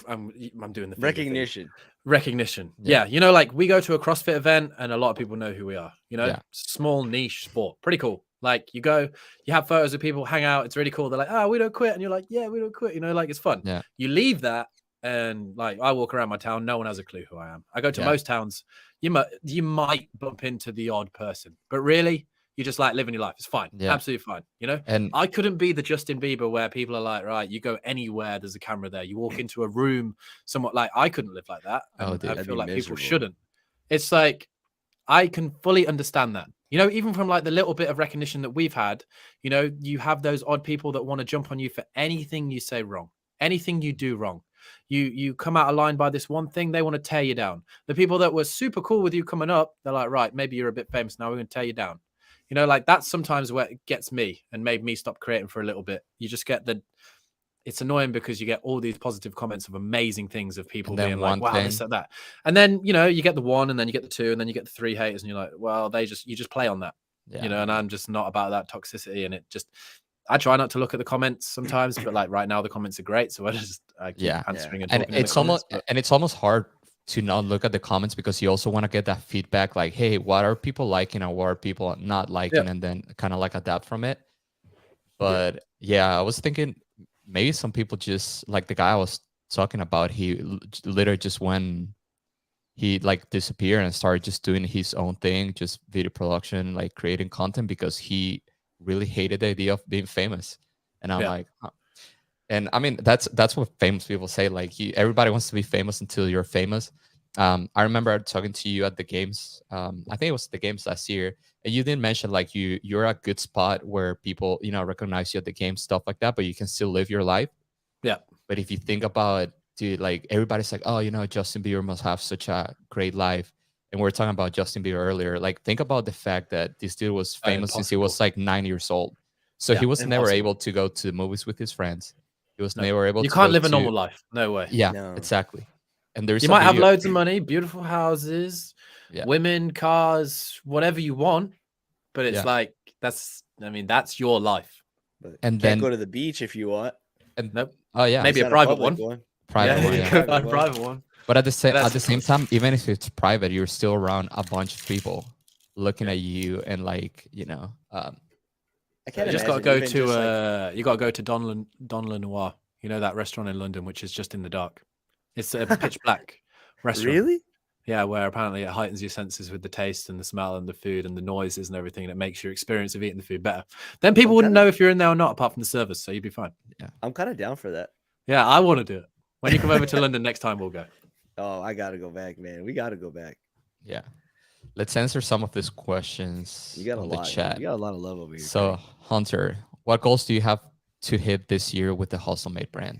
I'm doing the finger thing. Recognition. Recognition. Yeah. Yeah, you know, like we go to a CrossFit event and a lot of people know who we are. You know, Yeah. small niche sport, pretty cool. Like you go, you have photos of people, hang out. It's really cool. They're like, oh, we don't quit, and you're like, yeah, we don't quit. You know, like it's fun. Yeah. You leave that, and like I walk around my town, no one has a clue who I am. I go to Yeah. most towns, you might bump into the odd person, but really, You just like living your life. It's fine. Yeah. Absolutely fine. You know, And I couldn't be the Justin Bieber where people are like, right, you go anywhere, there's a camera there. You walk into a room, somewhat like I couldn't live like that. oh, And dude. I That'd feel be like people miserable. shouldn't. It's like, I can fully understand that. You know, even from like the little bit of recognition that we've had, you know, you have those odd people that want to jump on you for anything you say wrong, anything you do wrong. You come out of line by this one thing, they want to tear you down. The people that were super cool with you coming up, they're like, right, maybe you're a bit famous now, we're going to tear you down. You know, like that's sometimes where it gets me and made me stop creating for a little bit. You just get it's annoying because you get all these positive comments of amazing things of people And then being like, wow, one this, thing- that. And then, you know, you get the 1 and then you get the 2 and then you get the 3 haters and you're like, well, you just play on that, Yeah. you know, and I'm just not about that toxicity. And I try not to look at the comments sometimes, but like right now the comments are great. So I keep Yeah. answering and And talking in the it's comments, almost hard to not look at the comments because you also want to get that feedback, like, hey, what are people liking and what are people not liking, and then kind of like adapt from it. But yeah, I was thinking maybe some people just like the guy I was talking about, he literally just went, he like disappeared and started just doing his own thing, just video production, like creating content because he really hated the idea of being famous. And I'm like, huh. And I mean, that's what famous people say. Like, everybody wants to be famous until you're famous. I remember talking to you at the games. I think it was the games last year, and you didn't mention like you're a good spot where people, you know, recognize you at the game, stuff like that, but you can still live your life. Yeah. But if you think about it, dude, like everybody's like, oh, you know, Justin Bieber must have such a great life. And we are talking about Justin Bieber earlier. Like, think about the fact that this dude was famous since he was like 9 years old. So he was never able to go to the movies with his friends. He was never able to. You can't go live a to- normal life. No way. Yeah, No. exactly. And there's You a might have video- loads of money, beautiful houses, Yeah. women, cars, whatever you want. But it's Yeah. like, that's your life. But And can't then- go to the beach if you want. And Nope. oh yeah, Maybe It's a not private public one. private one, you yeah. go find a Private one. private one. But at the That's same time, even if it's private, you're still around a bunch of people looking at you and like, you know, I can't You just got to imagine go even just, like, to you got to go to Don Le Noir. You know that restaurant in London, which is just in the dark. It's a pitch black restaurant. really? Yeah, where apparently it heightens your senses with the taste and the smell and the food and the noises and everything, and it makes your experience of eating the food better. Then people wouldn't know if you're in there or not, apart from the service, so you'd be fine. I'm kind of down for that. Yeah, I want to do it. When you come over to London next time, we'll go. Oh, I gotta go back, man. We gotta go back. yeah. Let's answer some of these questions You got a on lot. the chat. You got a lot of love over here. So, Hunter, what goals do you have to hit this year with the Hustle Made brand?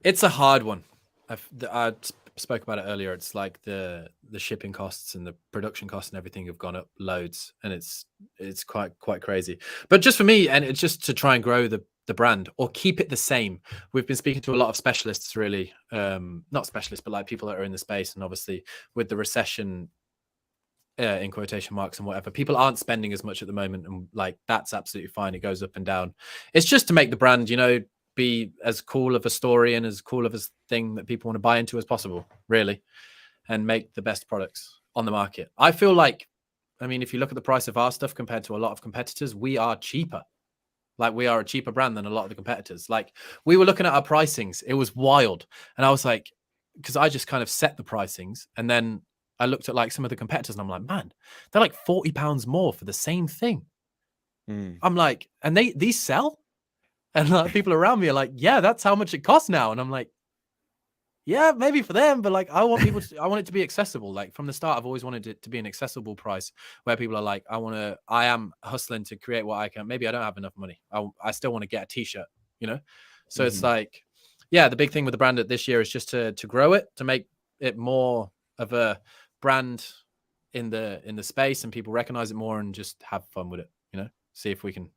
It's a hard one. I spoke about it earlier. It's like the shipping costs and the production costs and everything have gone up loads, and it's quite crazy. But just for me, and it's just to try and grow the brand or keep it the same. We've been speaking to a lot of specialists, really, not specialists, but like people that are in the space, and obviously with the recession, in quotation marks and whatever, people aren't spending as much at the moment, and like that's absolutely fine. It goes up and down. It's just to make the brand, you know, be as cool of a story and as cool of a thing that people want to buy into as possible, really, and make the best products on the market. I feel like, I mean, if you look at the price of our stuff compared to a lot of competitors, we are cheaper. Like, we are a cheaper brand than a lot of the competitors. Like, we were looking at our pricings. It was wild. And I was like, because I just kind of set the pricings, and then I looked at like some of the competitors and I'm like, man, they're like £40 more for the same thing. I'm like, and these sell? And like, people around me are like, yeah, that's how much it costs now. And I'm like, yeah, maybe for them, but like, I want it to be accessible. Like, from the start, I've always wanted it to be an accessible price where people are like, I am hustling to create what I can. Maybe I don't have enough money. I still want to get a t-shirt, you know? So it's like, yeah, the big thing with the brand this year is just to grow it, to make it more of a brand in the space, and people recognize it more, and just have fun with it, you know? See if we can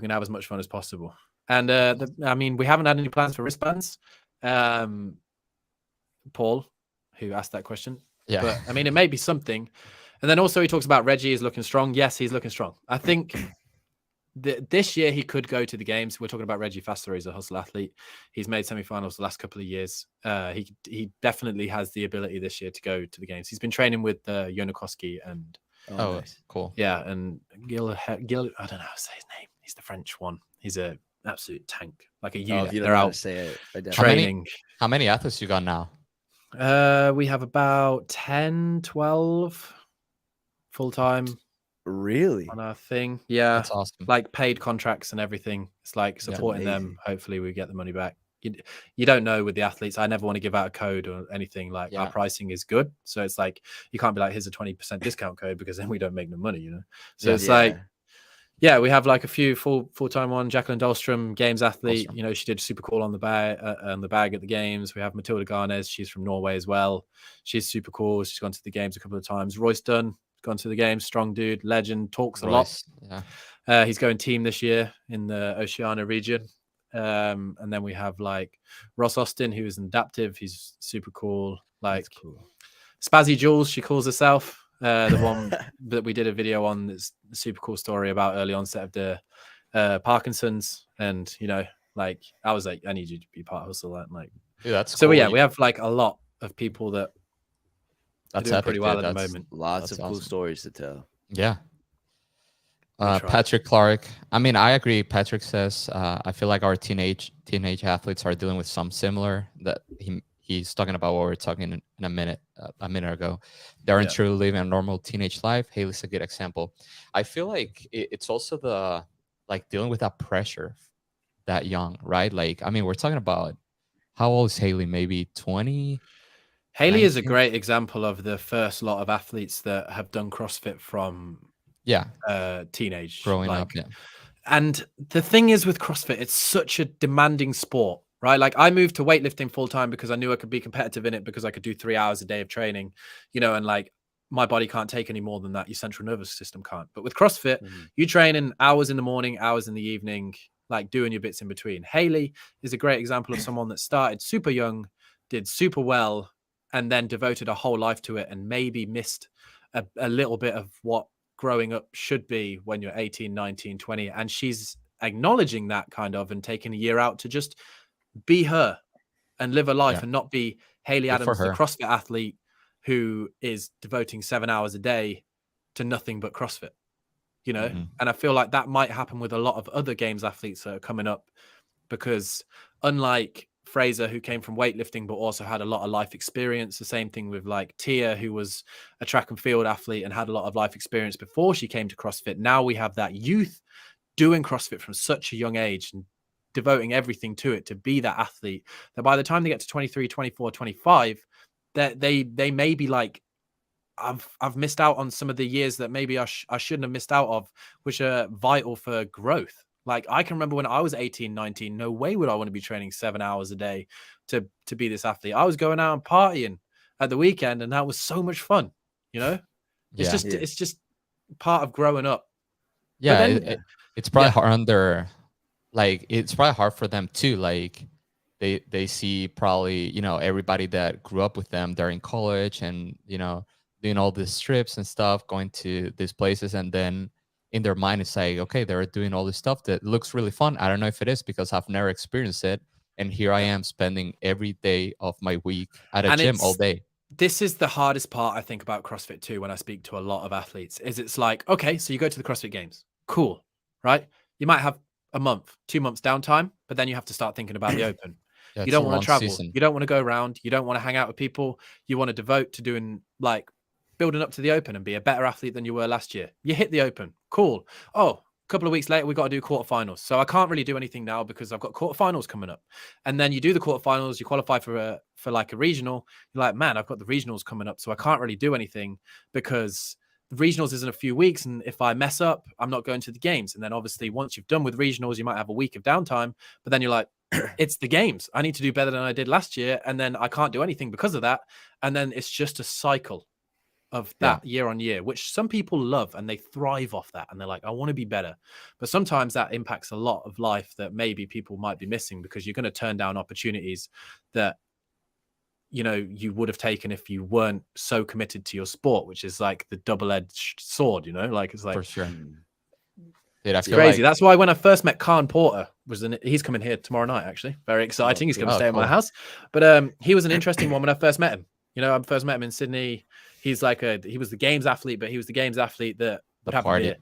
have as much fun as possible. And I mean, we haven't had any plans for wristbands. Paul, who asked that question. Yeah. But I mean, it may be something. And then also he talks about Reggie is looking strong. Yes, he's looking strong. I think this year he could go to the games. We're talking about Reggie Faster. He's a hustle athlete. He's made semifinals the last couple of years. He definitely has the ability this year to go to the games. He's been training with Yonakoski and Oh, nice. cool. yeah, and Gil, I don't know how to say his name. He's the French one. He's a absolute tank, like a Oh, unit. if you don't They're know how to out say it, I definitely- training. How many athletes you got now? We have about 10, 12 full-time Really? on our thing. Yeah. That's awesome. Like paid contracts and everything. It's like Yeah. supporting them. Amazing. Hopefully we get the money back. You don't know with the athletes. I never want to give out a code or anything. Like our Yeah. pricing is good. So it's like, you can't be like, here's a 20% discount code, because then we don't make no money, you know? So Yeah. it's like, yeah, we have like a few full-time one. Jacqueline Dahlstrom, games athlete. Dahlstrom. You know, she did super cool on the bag at the games. We have Matilda Garnes. She's from Norway as well. She's super cool. She's gone to the games a couple of times. Royce Dunn, gone to the games. Strong dude, legend, talks a lot. Yeah. He's going team this year in the Oceania region. And then we have like Ross Austin, who is an adaptive. He's super cool. Like Spazzy Jules, she calls herself. The one that we did a video on, that's a super cool story about early onset of the Parkinson's. And, you know, like I was like, I need you to be part of Hustle. And like, Dude, that's so cool. yeah, we have like a lot of people that That's doing epic, pretty well dude. at the moment. Lots That's of cool awesome. stories to tell. Yeah. try. Patrick Clark. I mean, I agree. Patrick says, I feel like our teenage athletes are dealing with some similar that he's talking about what we were talking in a minute ago. They aren't truly living a normal teenage life. Haley's a good example. I feel like it's also the like dealing with that pressure that young, right? Like, I mean, we're talking about, how old is Haley? Maybe 20? Haley is a 19? great example of the first lot of athletes that have done CrossFit from teenage Growing up. Yeah. And the thing is with CrossFit, it's such a demanding sport, right? Like I moved to weightlifting full time because I knew I could be competitive in it, because I could do 3 hours a day of training, you know, and like my body can't take any more than that. Your central nervous system can't. But with CrossFit, you train in hours in the morning, hours in the evening, like doing your bits in between. Haley is a great example of someone that started super young, did super well, and then devoted a whole life to it, and maybe missed a little bit of what growing up should be when you're 18, 19, 20. And she's acknowledging that kind of, and taking a year out to just be her and live a life and not be Haley Adams, the CrossFit athlete who is devoting 7 hours a day to nothing but CrossFit, you know? And I feel like that might happen with a lot of other games athletes that are coming up, because unlike Fraser, who came from weightlifting but also had a lot of life experience, the same thing with like Tia, who was a track and field athlete and had a lot of life experience before she came to CrossFit. Now we have that youth doing CrossFit from such a young age and devoting everything to it to be that athlete, that by the time they get to 23, 24, 25, that they may be like, I've missed out on some of the years that maybe I shouldn't have missed out of, which are vital for growth. Like I can remember when I was 18, 19, no way would I want to be training 7 hours a day to be this athlete. I was going out and partying at the weekend, and that was so much fun, you know? It's just part of growing up. Yeah, it's probably hard it's probably hard for them too. Like they see probably, you know, everybody that grew up with them, they're in college and, you know, doing all these trips and stuff, going to these places, and then in their mind it's like, okay, they're doing all this stuff that looks really fun. I don't know if it is, because I've never experienced it, and here I am spending every day of my week at a gym all day. This is the hardest part, I think, about CrossFit too, when I speak to a lot of athletes, is it's like, okay, so you go to the CrossFit Games, cool, right? You might have a month, 2 months downtime, but then you have to start thinking about the Open. You don't want to travel. You don't want to go around. You don't want to hang out with people. You want to devote to doing like building up to the Open and be a better athlete than you were last year. You hit the Open, cool. Oh, a couple of weeks later, we've got to do quarterfinals. So I can't really do anything now because I've got quarterfinals coming up. And then you do the quarterfinals, you qualify for like a regional. You're like, man, I've got the regionals coming up, so I can't really do anything because the regionals is in a few weeks. And if I mess up, I'm not going to the games. And then obviously once you've done with regionals, you might have a week of downtime, but then you're like, it's the games. I need to do better than I did last year. And then I can't do anything because of that. And then it's just a cycle of that year on year, which some people love and they thrive off that. And they're like, I want to be better. But sometimes that impacts a lot of life that maybe people might be missing, because you're going to turn down opportunities that, you know, you would have taken if you weren't so committed to your sport, which is like the double-edged sword, you know, like it's like, for sure. Dude, it's crazy. That's why when I first met Khan Porter, he's coming here tomorrow night, actually. Very exciting. He's going to stay at my house. But he was an interesting one when I first met him. You know, I first met him in Sydney. He's like he was the games athlete, but he was the games athlete that would have a beer,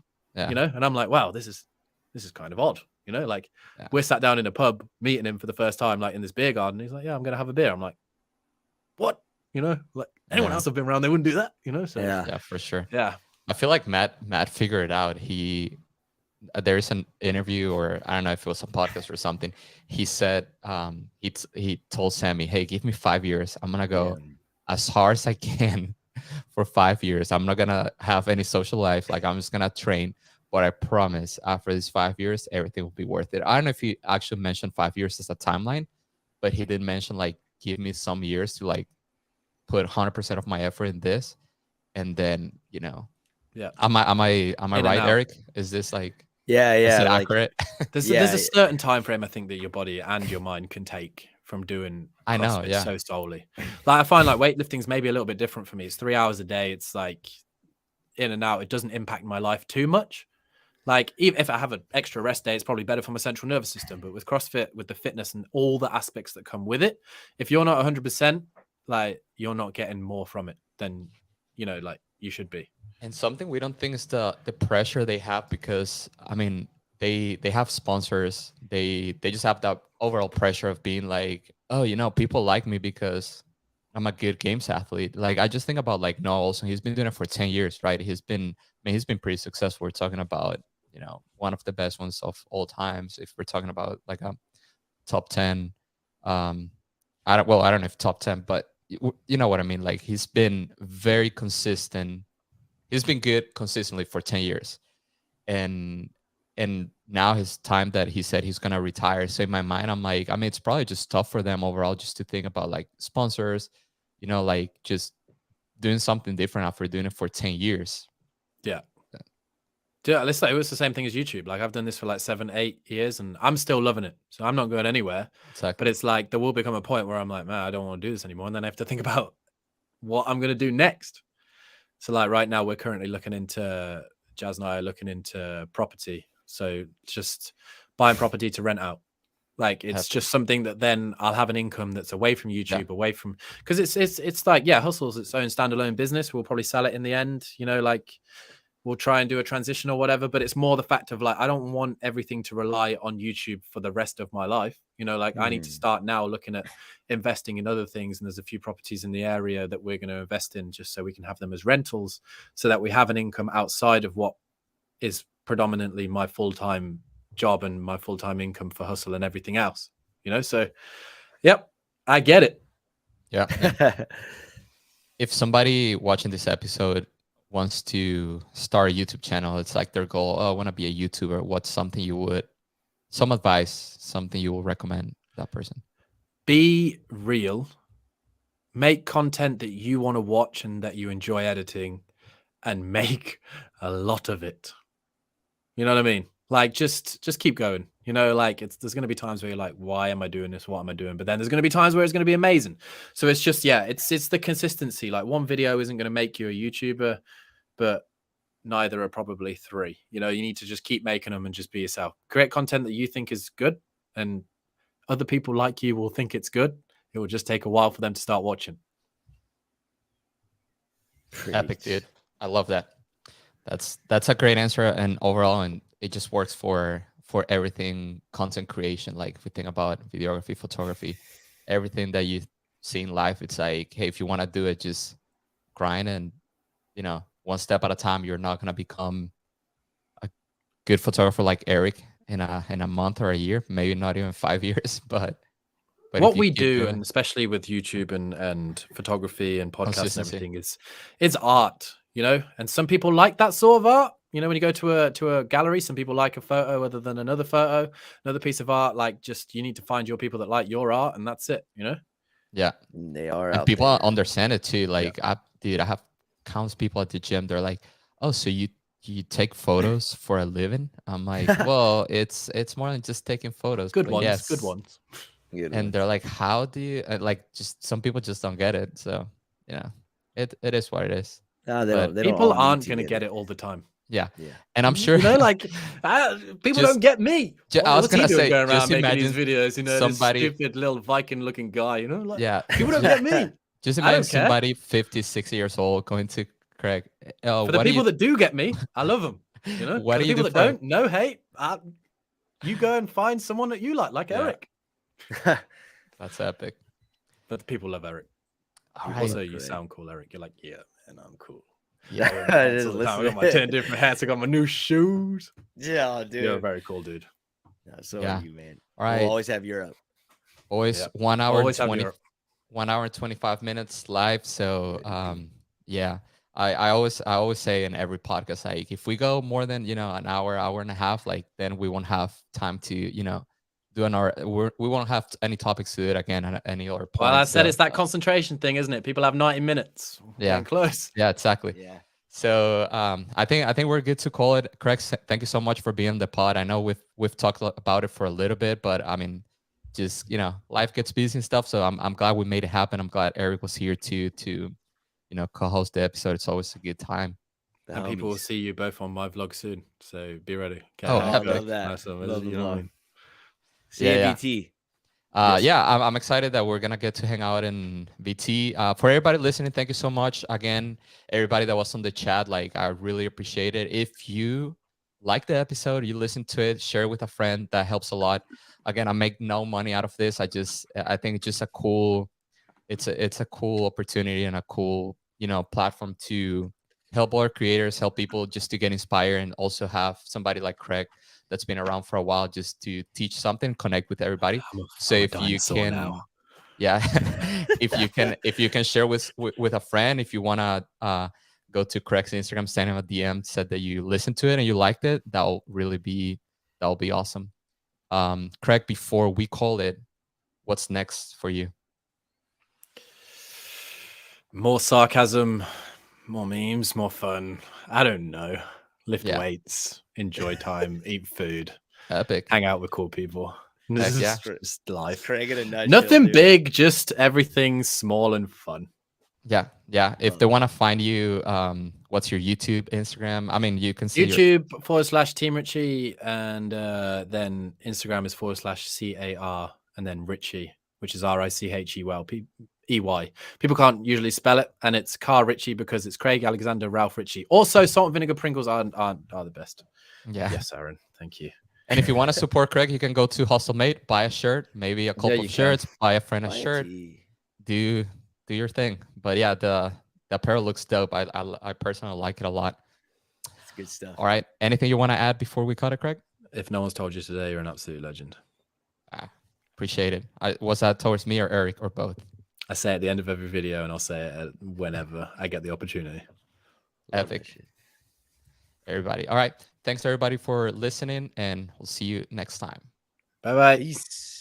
you know? And I'm like, wow, this is kind of odd. You know, like we're sat down in a pub meeting him for the first time, like in this beer garden. He's like, yeah, I'm going to have a beer. I'm like, what? You know, like anyone else I've been around, they wouldn't do that, you know? So yeah, for sure. Yeah. I feel like Matt figured it out. There is an interview, or I don't know if it was a podcast or something. He said he told Sammy, "Hey, give me 5 years. I'm gonna go as hard as I can for 5 years. I'm not gonna have any social life. Like I'm just gonna train. But I promise, after these 5 years, everything will be worth it." I don't know if he actually mentioned 5 years as a timeline, but he did mention like, give me some years to like put 100% of my effort in this, and then Yeah. Am I In and right, out. Eric? Is this like Yeah, is yeah. it Like, accurate? There's Yeah. a certain time frame I think that your body and your mind can take from doing I know, CrossFit yeah. so solely. Like I find like weightlifting's maybe a little bit different for me. It's 3 hours a day. It's like in and out. It doesn't impact my life too much. Like even if I have an extra rest day, it's probably better for my central nervous system. But with CrossFit, with the fitness and all the aspects that come with it, if you're not 100%, like you're not getting more from it than like you should be. And something we don't think is the pressure they have, because I mean they have sponsors. They just have that overall pressure of being like, oh, people like me because I'm a good games athlete. Like I just think about like Noah Olsen. He's been doing it for 10 years, right? He's been pretty successful. We're talking about, one of the best ones of all times. If we're talking about like a top 10, I don't know if top 10, but you know what I mean? Like he's been very consistent. He's been good consistently for 10 years. And now his time that he said he's gonna retire. So in my mind, I'm like, I mean, it's probably just tough for them overall just to think about like sponsors, like just doing something different after doing it for 10 years. Yeah. Yeah, let's say it was the same thing as YouTube. Like I've done this for like 7-8 years and I'm still loving it. So I'm not going anywhere. Exactly. But it's like there will become a point where I'm like, man, I don't want to do this anymore. And then I have to think about what I'm going to do next. So like right now we're currently Jazz and I are looking into property. So just buying property to rent out. Like it's just something that then I'll have an income that's away from YouTube, away from, because it's like, yeah, Hustle's its own standalone business. We'll probably sell it in the end, like we'll try and do a transition or whatever, but it's more the fact of like, I don't want everything to rely on YouTube for the rest of my life. Like I need to start now looking at investing in other things. And there's a few properties in the area that we're going to invest in just so we can have them as rentals so that we have an income outside of what is predominantly my full-time job and my full-time income for Hustle and everything else, so yep, I get it. Yeah. If somebody watching this episode wants to start a YouTube channel, it's like their goal, oh, I want to be a YouTuber, what's some advice, something you will recommend that person? Be real, make content that you want to watch and that you enjoy editing, and make a lot of it. You know what I mean? Like just keep going. Like there's going to be times where you're like, why am I doing this? What am I doing? But then there's going to be times where it's going to be amazing. So it's just, it's the consistency. Like one video isn't going to make you a YouTuber, but neither are probably 3. You need to just keep making them and just be yourself. Create content that you think is good, and other people like you will think it's good. It will just take a while for them to start watching. Epic, dude. I love that. That's a great answer, and overall, and it just works for everything content creation. Like if we think about videography, photography, everything that you see in life, it's like, hey, if you want to do it, just grind and one step at a time. You're not gonna become a good photographer like Eric in a month or a year, maybe not even 5 years, but what we do, and especially with YouTube and photography and podcasts and everything, it's art, and some people like that sort of art. When you go to a gallery, some people like a photo other than another photo, another piece of art. Like just you need to find your people that like your art, and that's it. Yeah, they are. And people understand it too. Like I have countless people at the gym. They're like, oh, so you take photos for a living? I'm like, well, it's more than just taking photos. Good ones. Yes. Good ones. And they're like, how do you like? Just some people just don't get it. So it is what it is. No, people aren't going to get it all the time. Yeah. And I'm sure people don't get me. I was gonna say, going around just making these videos, somebody, this stupid little Viking looking guy, people don't get me. Just imagine somebody 50, 60 years old going to Craig. For the people that do get me, I love them. What do you people do that don't? No hate. You go and find someone that you like Eric. That's epic. But the people love Eric. All right. Also, you sound cool, Eric. You're like, yeah, and I'm cool. Yeah. I wear my hats Just all the time. I got my listen. 10 different hats. I got my new shoes. Yeah, dude. You're a very cool dude. No, so Yeah. are you, man. All right. We'll always have Europe. Always Yeah. 1 hour Always and have 20, your 1 hour and 25 minutes live. So yeah. I always say in every podcast, like if we go more than an hour and a half, like then we won't have time to do we won't have any topics to do it again at any other point. Well, I said so, it's that concentration thing, isn't it? People have 90 minutes. We're Yeah. getting close. Yeah, exactly. Yeah. So I think we're good to call it. Craig, thank you so much for being on the pod. I know we've talked about it for a little bit, but I mean, just life gets busy and stuff. So I'm glad we made it happen. I'm glad Eric was here to co-host the episode. It's always a good time. The And people will homies. see you both on my vlog soon. So be ready. Oh, I epic. love that. Nice one. Love the You know what I vlog. mean? Yeah. CAVT. Yes. Yeah, I'm excited that we're gonna get to hang out in VT. For everybody listening, thank you so much again. Everybody that was on the chat, like I really appreciate it. If you like the episode, you listen to it, share it with a friend. That helps a lot. Again, I make no money out of this. I think it's just a cool. It's a cool opportunity and a cool platform to help our creators, help people just to get inspired, and also have somebody like Craig that's been around for a while just to teach something, connect with everybody. So I'm a if you dinosaur can now. yeah if you can share with a friend, if you want to go to Craig's Instagram, send him a DM, said that you listened to it and you liked it, that'll be awesome. Craig, before we call it, what's next for you? More sarcasm, more memes, more fun. I don't know. Lift Yeah. weights, enjoy time, eat food, Epic. hang out with cool people. Heck yeah. Just life. Craig in a nutshell, Nothing dude. big, just everything small and fun. Yeah. If they want to find you, what's your YouTube, Instagram? I mean, you can see YouTube /Team Richey, and then Instagram is /CAR, and then Richey, which is RICHEY. People can't usually spell it, and it's Car Richey because it's Craig Alexander Ralph Richey. Also, salt and vinegar Pringles are the best. Yeah. Yes, Aaron. Thank you. And if you want to support Craig, you can go to HustleMate, buy a shirt, maybe a couple you of shirts, can. buy a friend a Buy a shirt, tee. do your thing. But yeah, the apparel looks dope. I personally like it a lot. It's good stuff. All right. Anything you want to add before we cut it, Craig? If no one's told you today, you're an absolute legend. Appreciate it. Was that towards me or Eric or both? I say it at the end of every video, and I'll say it whenever I get the opportunity. Love that Epic. shit. Everybody. All right. Thanks everybody for listening, and we'll see you next time. Bye-bye. Peace.